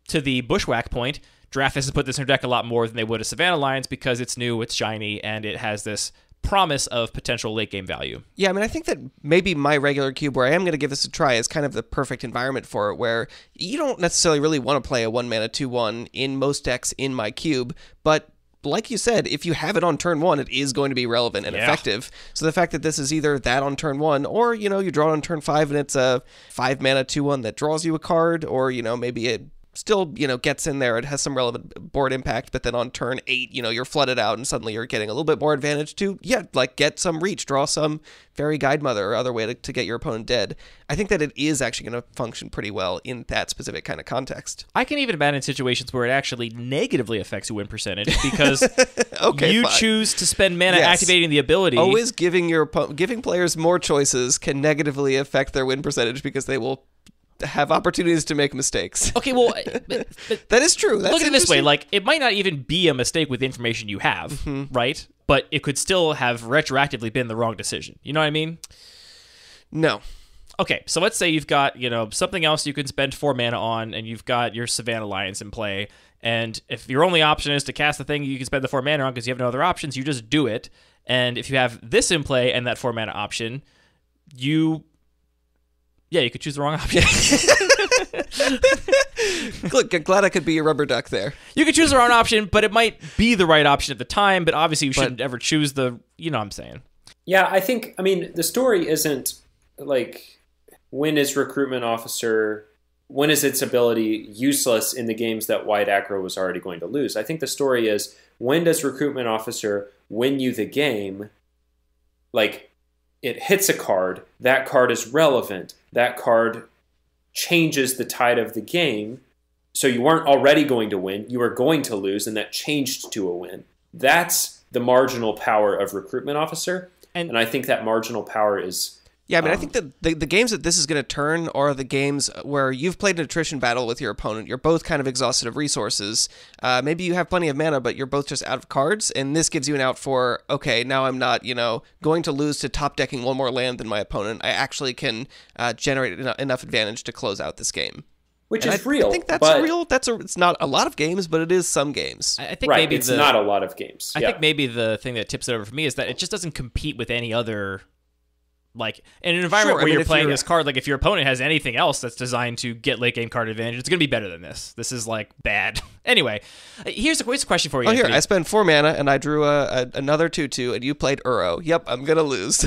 to the Bushwhack point, draft this and put this in their deck a lot more than they would a Savannah Lions because it's new, it's shiny, and it has this promise of potential late game value. Yeah, I mean, I think that maybe my regular cube, where I am going to give this a try, is kind of the perfect environment for it, where you don't necessarily really want to play a 1 mana 2/1 in most decks in my cube, but like you said, if you have it on turn 1, it is going to be relevant and effective. So the fact that this is either that on turn 1, or, you draw it on turn 5 and it's a 5 mana 2/1 that draws you a card, or, maybe it still, gets in there. It has some relevant board impact, but then on turn 8, you're flooded out and suddenly you're getting a little bit more advantage to, get some reach, draw some Fairy Guide Mother or other way to get your opponent dead. I think that it is actually going to function pretty well in that specific kind of context. I can even imagine situations where it actually negatively affects your win percentage because you choose to spend mana activating the ability. Always giving players more choices can negatively affect their win percentage because they will have opportunities to make mistakes. Okay, well, but that is true. That's look at it this way: like, it might not even be a mistake with the information you have, right? But it could still have retroactively been the wrong decision. You know what I mean? No. Okay, so let's say you've got something else you can spend 4 mana on, and you've got your Savannah Lions in play. And if your only option is to cast the thing you can spend the 4 mana on because you have no other options, you just do it. And if you have this in play and that 4 mana option, you could choose the wrong option. Look, I'm glad I could be a rubber duck there. You could choose the wrong option, but it might be the right option at the time, but obviously you shouldn't ever choose the, what I'm saying. Yeah, I mean, the story isn't like, when is Recruitment Officer, when is its ability useless in the games that White Aggro was already going to lose? I think the story is, when does Recruitment Officer win you the game? Like, it hits a card, that card is relevant, that card changes the tide of the game, so you weren't already going to win, you were going to lose, and that changed to a win. That's the marginal power of Recruitment Officer, and I think that marginal power is... Yeah, I mean, I think that the games that this is going to turn are the games where you've played an attrition battle with your opponent. You're both kind of exhausted of resources. Maybe you have plenty of mana, but you're both just out of cards. And this gives you an out for, okay, now I'm not, going to lose to top decking 1 more land than my opponent. I actually can generate enough advantage to close out this game. Which is real. I think that's real. It's not a lot of games, but it is some games. I think maybe it's not a lot of games. I think maybe the thing that tips it over for me is that it just doesn't compete with any other... Like, in an environment where you're playing this card, like, if your opponent has anything else that's designed to get late game card advantage, it's going to be better than this. This is, like, bad. Anyway, here's a question for you. Oh, here, I spent 4 mana, and I drew another 2/2, and you played Uro. Yep, I'm going to lose.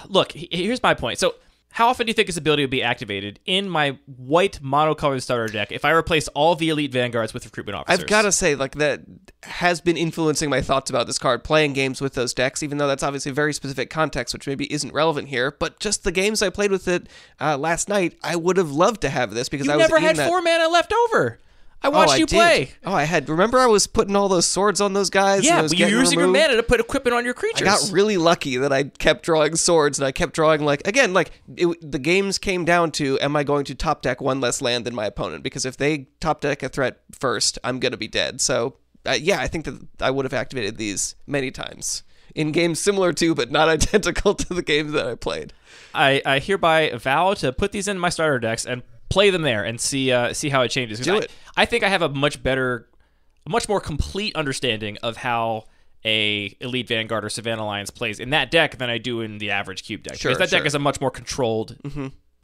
Look, here's my point. So, how often do you think this ability would be activated in my white monocolored starter deck if I replaced all the elite vanguards with recruitment officers? I've got to say, like, that has been influencing my thoughts about this card, playing games with those decks, even though that's obviously a very specific context, which maybe isn't relevant here. But just the games I played with it last night, I would have loved to have this because I was never had 4 mana left over. I watched you play. Oh, I had. Remember, I was putting all those swords on those guys? Yeah, but you're using your mana to put equipment on your creatures. I got really lucky that I kept drawing swords, and I kept drawing, the games came down to, am I going to top deck 1 less land than my opponent? Because if they top deck a threat first, I'm going to be dead. So, I think that I would have activated these many times in games similar to, but not identical to the games that I played. I hereby vow to put these in my starter decks and play them there and see how it changes. Do it. I think I have a much more complete understanding of how a Elite Vanguard or Savannah Alliance plays in that deck than I do in the average cube deck. Because that deck is a much more controlled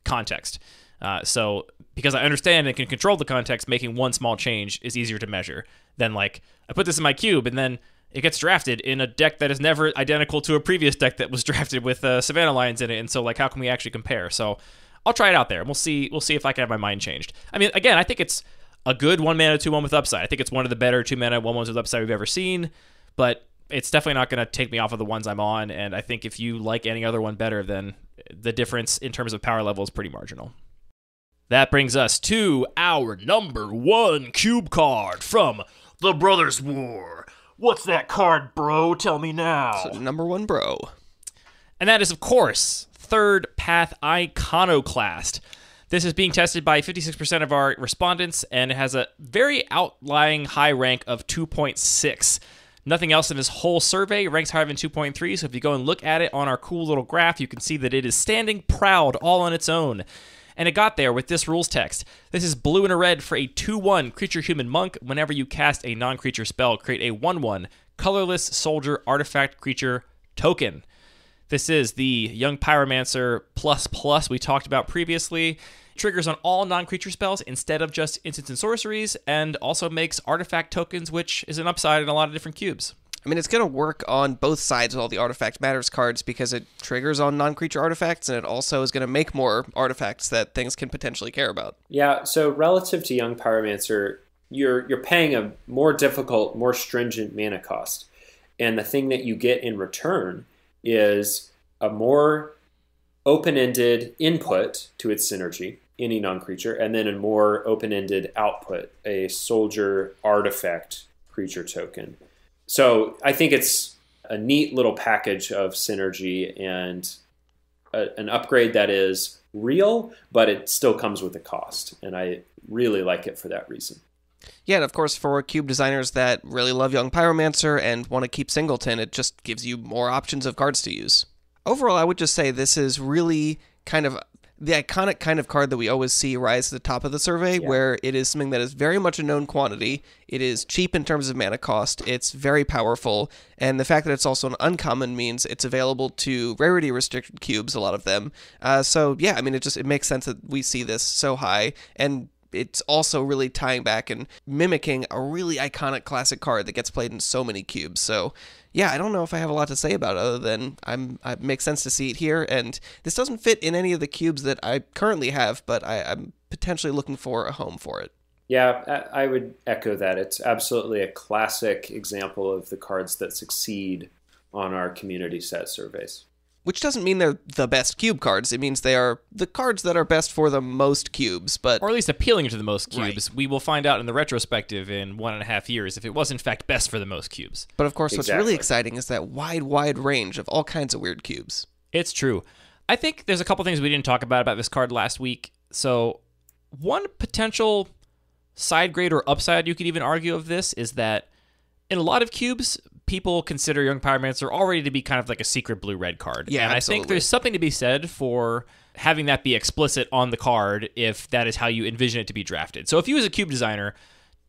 context. So because I understand and can control the context, making one small change is easier to measure than, like, I put this in my cube and then it gets drafted in a deck that is never identical to a previous deck that was drafted with Savannah Alliance in it. And so, like, how can we actually compare? So I'll try it out there, and we'll see if I can have my mind changed. I mean, again, I think it's a good 1-mana 2/1 with upside. I think it's one of the better 2-mana 1/1s with upside we've ever seen, but it's definitely not going to take me off of the ones I'm on, and I think if you like any other one better, then the difference in terms of power level is pretty marginal. That brings us to our number 1 cube card from the Brothers War. What's that card, bro? Tell me now. So, number 1, bro. And that is, of course, Third Path Iconoclast. This is being tested by 56% of our respondents, and it has a very outlying high rank of 2.6. Nothing else in this whole survey ranks higher than 2.3, so if you go and look at it on our cool little graph, you can see that it is standing proud all on its own. And it got there with this rules text. This is blue and a red for a 2/1 creature human monk. Whenever you cast a non-creature spell, create a 1/1 colorless soldier artifact creature token. This is the Young Pyromancer ++ we talked about previously. Triggers on all non-creature spells instead of just instants and sorceries, and also makes artifact tokens, which is an upside in a lot of different cubes. I mean, it's going to work on both sides with all the Artifact Matters cards because it triggers on non-creature artifacts, and it also is going to make more artifacts that things can potentially care about. Yeah, so relative to Young Pyromancer, you're paying a more difficult, more stringent mana cost. And the thing that you get in return is a more open-ended input to its synergy, any non-creature, and then a more open-ended output, a soldier artifact creature token. So I think it's a neat little package of synergy and an upgrade that is real, but it still comes with a cost. And I really like it for that reason. Yeah, and of course, for cube designers that really love Young Pyromancer and want to keep Singleton, it just gives you more options of cards to use. Overall, I would just say this is really kind of the iconic kind of card that we always see rise to the top of the survey, where it is something that is very much a known quantity. It is cheap in terms of mana cost. It's very powerful. And the fact that it's also an uncommon means it's available to rarity-restricted cubes, a lot of them. So, yeah, I mean, it makes sense that we see this so high. And it's also really tying back and mimicking a really iconic classic card that gets played in so many cubes. So, yeah, I don't know if I have a lot to say about it other than it makes sense to see it here. And this doesn't fit in any of the cubes that I currently have, but I'm potentially looking for a home for it. Yeah, I would echo that. It's absolutely a classic example of the cards that succeed on our community set surveys. Which doesn't mean they're the best cube cards. It means they are the cards that are best for the most cubes, but or at least appealing to the most cubes. Right. We will find out in the retrospective in 1.5 years if it was in fact best for the most cubes. But of course, Exactly. What's really exciting is that wide range of all kinds of weird cubes. It's true. I think there's a couple things we didn't talk about this card last week. So one potential side grade or upside you could even argue of this is that in a lot of cubes, people consider Young Pyromancer already to be kind of like a secret blue-red card. Yeah, and I absolutely. think there's something to be said for having that be explicit on the card if that is how you envision it to be drafted. So if you as a cube designer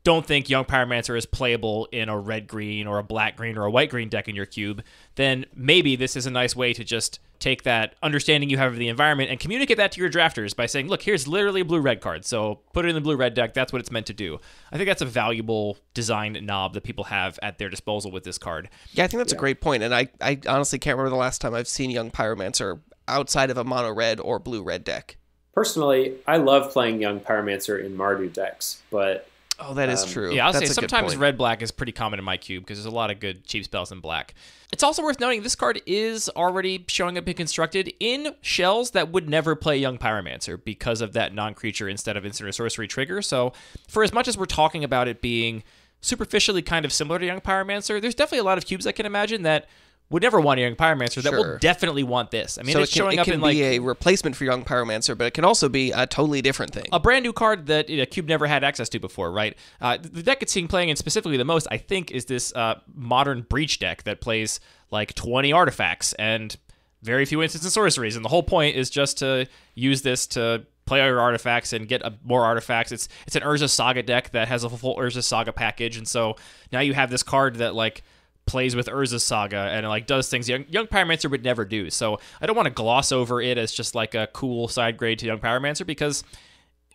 don't think Young Pyromancer is playable in a red-green or a black-green or a white-green deck in your cube, then maybe this is a nice way to just take that understanding you have of the environment and communicate that to your drafters by saying, look, here's literally a blue-red card, so put it in the blue-red deck. That's what it's meant to do. I think that's a valuable design knob that people have at their disposal with this card. Yeah, I think that's a great point, and I honestly can't remember the last time I've seen Young Pyromancer outside of a mono-red or blue-red deck. Personally, I love playing Young Pyromancer in Mardu decks, but Oh, that is true. Yeah, I'll That's say a good sometimes point. red-black is pretty common in my cube because there's a lot of good cheap spells in black. It's also worth noting this card is already showing up and constructed in shells that would never play Young Pyromancer because of that non-creature instead of instant or sorcery trigger. So for as much as we're talking about it being superficially kind of similar to Young Pyromancer, there's definitely a lot of cubes I can imagine that would never want a Young Pyromancer that will Sure. definitely want this. I mean, So it's showing it up can in be like a replacement for Young Pyromancer, but it can also be a totally different thing. a brand new card that a cube never had access to before, right? The deck it's seeing playing in specifically the most, I think, is this modern Breach deck that plays like 20 artifacts and very few instants and sorceries. And the whole point is just to use this to play all your artifacts and get more artifacts. It's an Urza Saga deck that has a full Urza Saga package, and so now you have this card that like plays with Urza Saga and it, like does things Young Pyromancer would never do. So I don't want to gloss over it as just like a cool side grade to Young Pyromancer because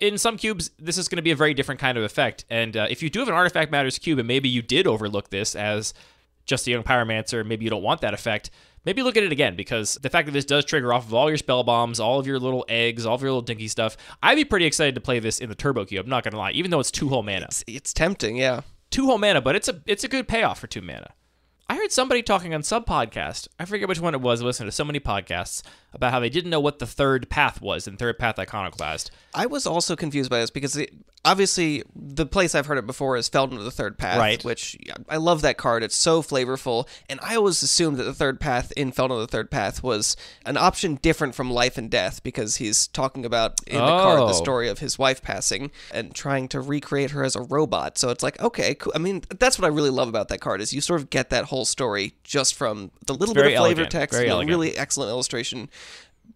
in some cubes this is going to be a very different kind of effect. And if you do have an Artifact Matters cube and maybe you did overlook this as just a Young Pyromancer, maybe you don't want that effect, maybe look at it again, because the fact that this does trigger off of all your spell bombs, all of your little eggs, all of your little dinky stuff, I'd be pretty excited to play this in the Turbo Cube. I'm not going to lie, even though it's 2 whole mana. It's tempting, yeah. 2 whole mana, but it's a good payoff for 2 mana. I heard somebody talking on some podcast, I forget which one it was, I listened to so many podcasts, about how they didn't know what the third path was in Third Path Iconoclast. I was also confused by this because obviously the place I've heard it before is Feldon of the Third Path, right. Which I love that card. It's so flavorful, and I always assumed that the Third Path in Feldon of the Third Path was an option different from Life and Death, because he's talking about in the card the story of his wife passing and trying to recreate her as a robot. So it's like, okay, cool. I mean, that's what I really love about that card, is you sort of get that whole story just from the little bit of flavor text and a really excellent illustration.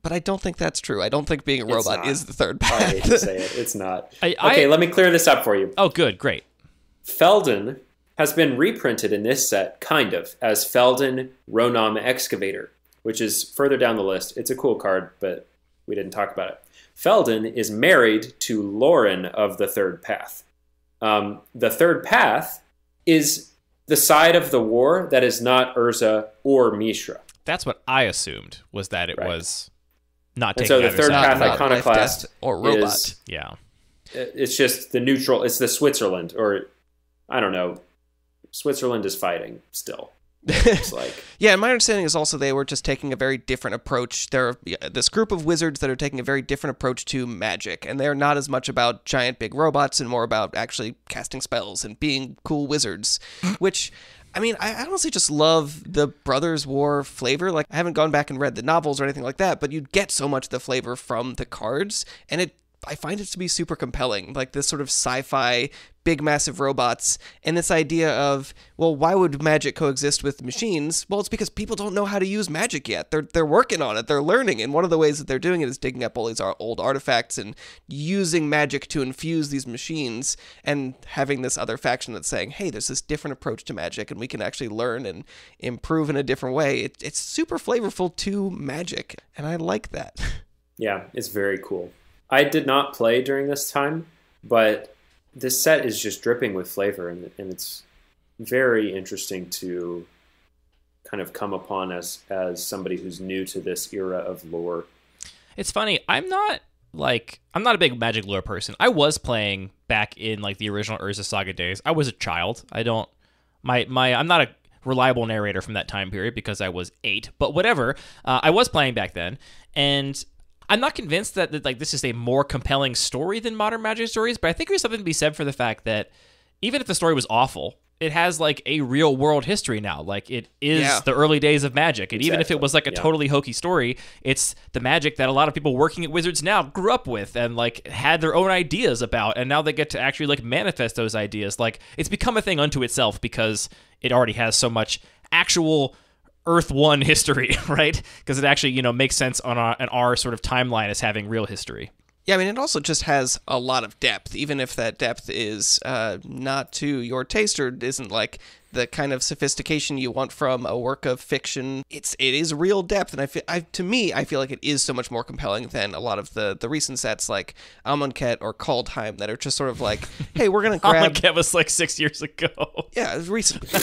But I don't think that's true. I don't think being a robot is the third path. I hate to say it. It's not. Okay, let me clear this up for you. Oh, good. Great. Feldon has been reprinted in this set, kind of, as Feldon Ronam Excavator, which is further down the list. It's a cool card, but we didn't talk about it. Feldon is married to Lauren of the Third Path. The Third Path is the side of the war that is not Urza or Mishra. That's what I assumed, was that it was not taking so the Third side. Path Iconoclast or robot. It's just the neutral. It's the Switzerland, or I don't know. Switzerland is fighting still. It's like yeah, my understanding is also they were just taking a very different approach. There are this group of wizards that are taking a very different approach to magic, and they're not as much about giant big robots and more about actually casting spells and being cool wizards, which I mean, I honestly just love the Brothers War flavor. Like, I haven't gone back and read the novels or anything like that, but you get so much of the flavor from the cards, and I find it to be super compelling. Like, this sort of sci-fi, big, massive robots, and this idea of, well, why would magic coexist with machines? Well, it's because people don't know how to use magic yet. They're working on it. They're learning, and one of the ways that they're doing it is digging up all these old artifacts and using magic to infuse these machines, and having this other faction that's saying, hey, there's this different approach to magic, and we can actually learn and improve in a different way. It's super flavorful to magic, and I like that. Yeah, it's very cool. I did not play during this time, but this set is just dripping with flavor, and it's very interesting to kind of come upon as somebody who's new to this era of lore. It's funny. I'm not a big Magic lore person. I was playing back in like the original Urza Saga days. I was a child. I'm not a reliable narrator from that time period because I was 8, but whatever. I was playing back then, and I'm not convinced that like this is a more compelling story than modern Magic stories, but I think there's something to be said for the fact that even if the story was awful, it has like a real world history now. Like, it is the early days of Magic, and even if it was like a totally hokey story, it's the Magic that a lot of people working at Wizards now grew up with and like had their own ideas about, and now they get to actually like manifest those ideas. Like, it's become a thing unto itself because it already has so much actual Earth 1 history, right? Because it actually, makes sense on our sort of timeline as having real history. Yeah, I mean, it also just has a lot of depth, even if that depth is not to your taste or isn't like the kind of sophistication you want from a work of fiction. It is real depth, and I feel like it is so much more compelling than a lot of the recent sets like Amonkhet or Kaldheim that are just sort of like, hey, we're gonna grab. Amonkhet was like 6 years ago. Yeah, it was recently.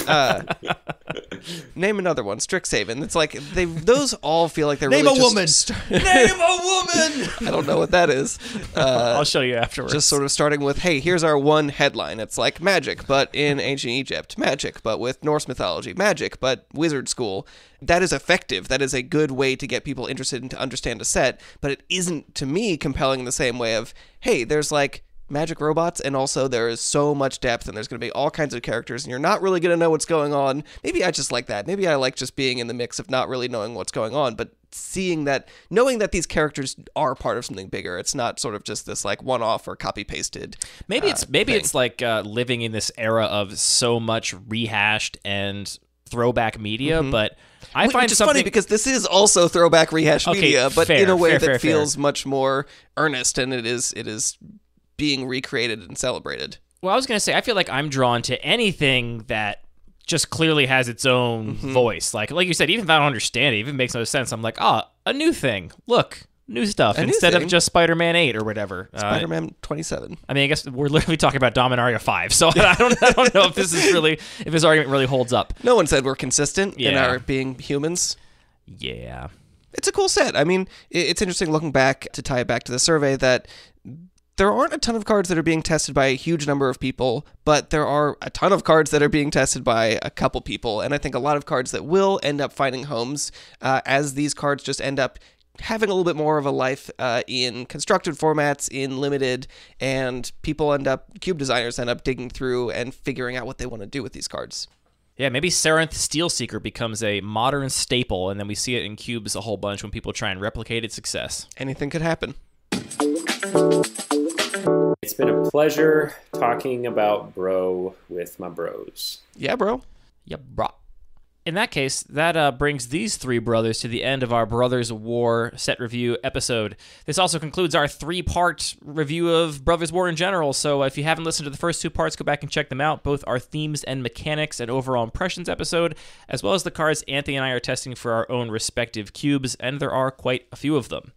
Name another one, Strixhaven. It's like those all feel like they're Name really a woman. Name a woman. I don't know what that is. I'll show you afterwards. Just sort of starting with, hey, here's our one headline. It's like magic, but in ancient Egypt. Magic, but with Norse mythology. Magic, but wizard school. That is effective. That is a good way to get people interested and to understand a set, but it isn't, to me, compelling in the same way of, hey, there's like magic robots, and also there is so much depth, and there's going to be all kinds of characters, and you're not really going to know what's going on. Maybe I just like that. Maybe I like just being in the mix of not really knowing what's going on, but seeing that, knowing that these characters are part of something bigger. It's not sort of just this like one-off or copy-pasted. Maybe it's like living in this era of so much rehashed and throwback media, but I find it's funny because this is also throwback rehashed media, but in a way that feels much more earnest, and it is being recreated and celebrated. Well, I was going to say, I feel like I'm drawn to anything that just clearly has its own voice. Like you said, even if I don't understand it, even makes no sense, I'm like, a new thing. Look, new stuff instead of just Spider-Man 8 or whatever. Spider-Man 27. I mean, I guess we're literally talking about Dominaria 5, so I don't know if this argument really holds up. No one said we're consistent in our being humans. Yeah. It's a cool set. I mean, it's interesting looking back to tie it back to the survey that there aren't a ton of cards that are being tested by a huge number of people, but there are a ton of cards that are being tested by a couple people. And I think a lot of cards that will end up finding homes as these cards just end up having a little bit more of a life in constructed formats, in limited, and cube designers end up digging through and figuring out what they want to do with these cards. Yeah, maybe Sarenth Steelseeker becomes a modern staple, and then we see it in cubes a whole bunch when people try and replicate its success. Anything could happen. It's been a pleasure talking about Bro with my bros. Yeah, bro. Yep, bro. In that case, that brings these three brothers to the end of our Brothers War set review episode. This also concludes our 3-part review of Brothers War in general, so if you haven't listened to the first 2 parts, go back and check them out, both our themes and mechanics and overall impressions episode, as well as the cards Anthony and I are testing for our own respective cubes, and there are quite a few of them.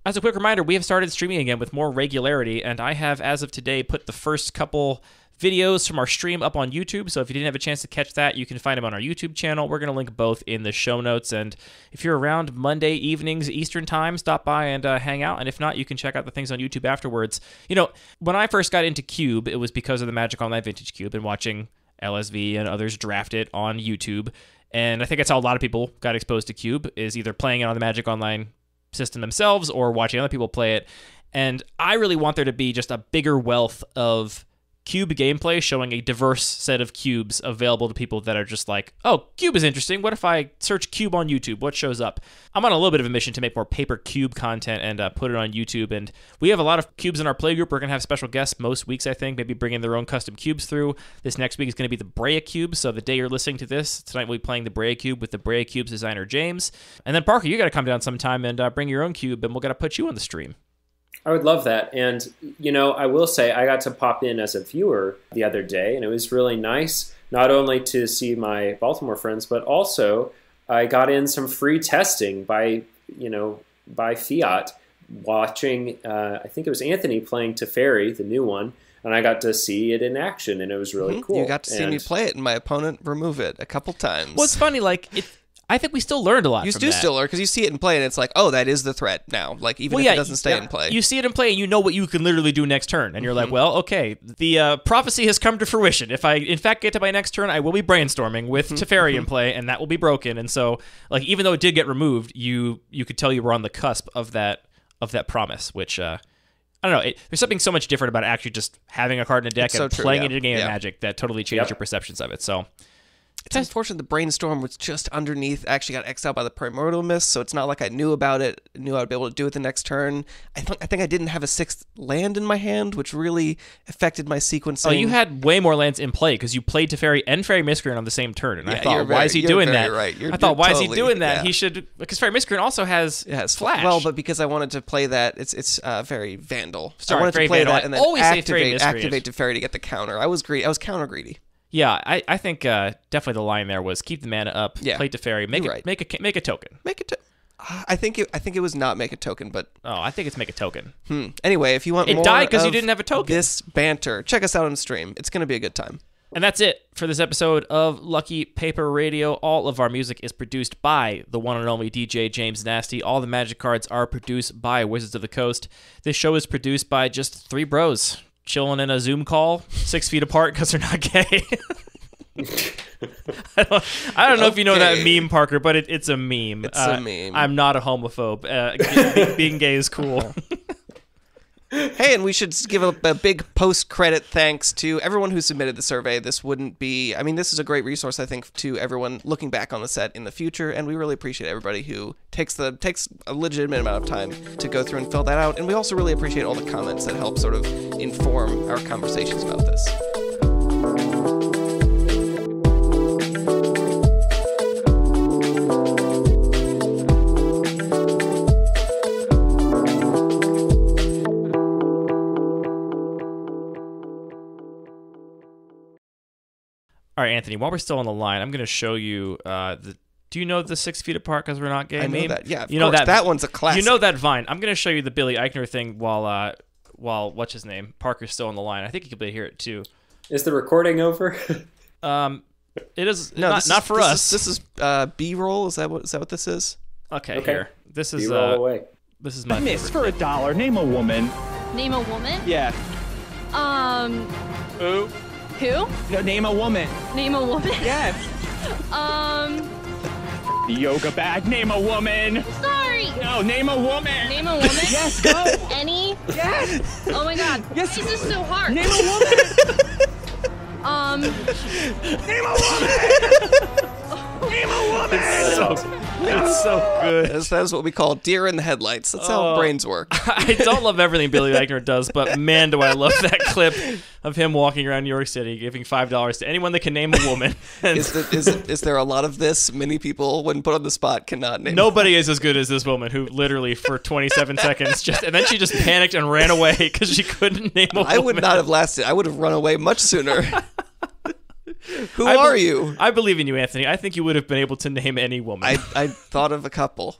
As a quick reminder, we have started streaming again with more regularity, and I have, as of today, put the first couple videos from our stream up on YouTube, so if you didn't have a chance to catch that, you can find them on our YouTube channel. We're going to link both in the show notes, and if you're around Monday evenings Eastern time, stop by and hang out, and if not, you can check out the things on YouTube afterwards. You know, when I first got into Cube, it was because of the Magic Online Vintage Cube and watching LSV and others draft it on YouTube, and I think that's how a lot of people got exposed to Cube, is either playing it on the Magic Online system themselves or watching other people play it, and I really want there to be just a bigger wealth of Cube gameplay showing a diverse set of cubes available to people that are just like, oh, Cube is interesting. What if I search Cube on YouTube? What shows up? I'm on a little bit of a mission to make more paper Cube content and put it on YouTube. And we have a lot of cubes in our playgroup. We're going to have special guests most weeks, I think, maybe bringing their own custom cubes through. This next week is going to be the Brea Cube. So the day you're listening to this, tonight we'll be playing the Brea Cube with the Brea Cube's designer, James. And then, Parker, you got to come down sometime and bring your own cube, and we're going to put you on the stream. I would love that. And, you know, I will say I got to pop in as a viewer the other day, and it was really nice, not only to see my Baltimore friends, but also I got in some free testing by Fiat, watching, I think it was Anthony playing Teferi, the new one, and I got to see it in action, and it was really cool. You got to see me play it, and my opponent remove it a couple times. Well, it's funny, like, I think we still learned a lot from that. You do still learn, because you see it in play, and it's like, oh, that is the threat now. Like, even if it doesn't stay in play. You see it in play, and you know what you can literally do next turn. And you're like, well, okay, the prophecy has come to fruition. If I, in fact, get to my next turn, I will be brainstorming with Teferi in play, and that will be broken. And so, like, even though it did get removed, you could tell you were on the cusp of that promise, which... I don't know. There's something so much different about actually just having a card in a deck and playing it in a game of Magic that totally changed your perceptions of it. So... It's unfortunate the Brainstorm was just underneath, actually got exiled by the Primordial Mist, so it's not like I knew about it, knew I'd be able to do it the next turn. I think I didn't have a 6th land in my hand, which really affected my sequencing. Oh, you had way more lands in play, because you played Teferi and Fairy Miscreant on the same turn, and I thought, why is he doing that? Right. I thought, why is he doing that? Yeah. He should, because Fairy Miscreant also has Flash. Well, but because I wanted to play that, it's very Vandal. Sorry, I wanted to play that and then activate Teferi to get the counter. I was greedy. I was counter greedy. Yeah, I think definitely the line there was keep the mana up, play Teferi, make a token. I think it was not make a token, but I think it's make a token. Anyway, if you want more, it died because you didn't have a token. This banter, check us out on stream. It's going to be a good time. And that's it for this episode of Lucky Paper Radio. All of our music is produced by the one and only DJ James Nasty. All the Magic cards are produced by Wizards of the Coast. This show is produced by just 3 bros chilling in a Zoom call 6 feet apart because they're not gay. I don't know if you know that meme, Parker, but it's a meme. It's a meme. I'm not a homophobe. Being gay is cool. Hey, and we should give a big post-credit thanks to everyone who submitted the survey. This wouldn't be... I mean, this is a great resource, I think, to everyone looking back on the set in the future, and we really appreciate everybody who takes a legitimate amount of time to go through and fill that out, and we also really appreciate all the comments that help sort of inform our conversations about this. All right, Anthony, while we're still on the line, I'm going to show you do you know the 6 feet apart because we're not gay meme? I know that, yeah, you know that one's a classic. You know that Vine. I'm going to show you the Billy Eichner thing while what's his name? Parker's still on the line. I think you could hear it too. Is the recording over? It is No, not for us. This is B-roll. Is that what this is? Okay, here. This is roll away. This is my Miss, favorite. for $1, name a woman. Name a woman? Yeah. Who? No, name a woman. Name a woman? Yes. The yoga bag. Name a woman. Sorry. No, name a woman. Name a woman? Yes, go. Any? Yes. Oh my god. Yes. This is so hard. Name a woman. Name a woman. Name a woman. It's so good. That is what we call deer in the headlights. That's how brains work. I don't love everything Billy Eichner does, but man, do I love that clip of him walking around New York City giving $5 to anyone that can name a woman. And Is there a lot of this? Many people, when put on the spot, cannot name. nobody is as good as this woman who literally for 27 seconds and then she just panicked and ran away because she couldn't name a woman. I would not have lasted. I would have run away much sooner. Who are you? I believe in you, Anthony. I think you would have been able to name any woman. I thought of a couple.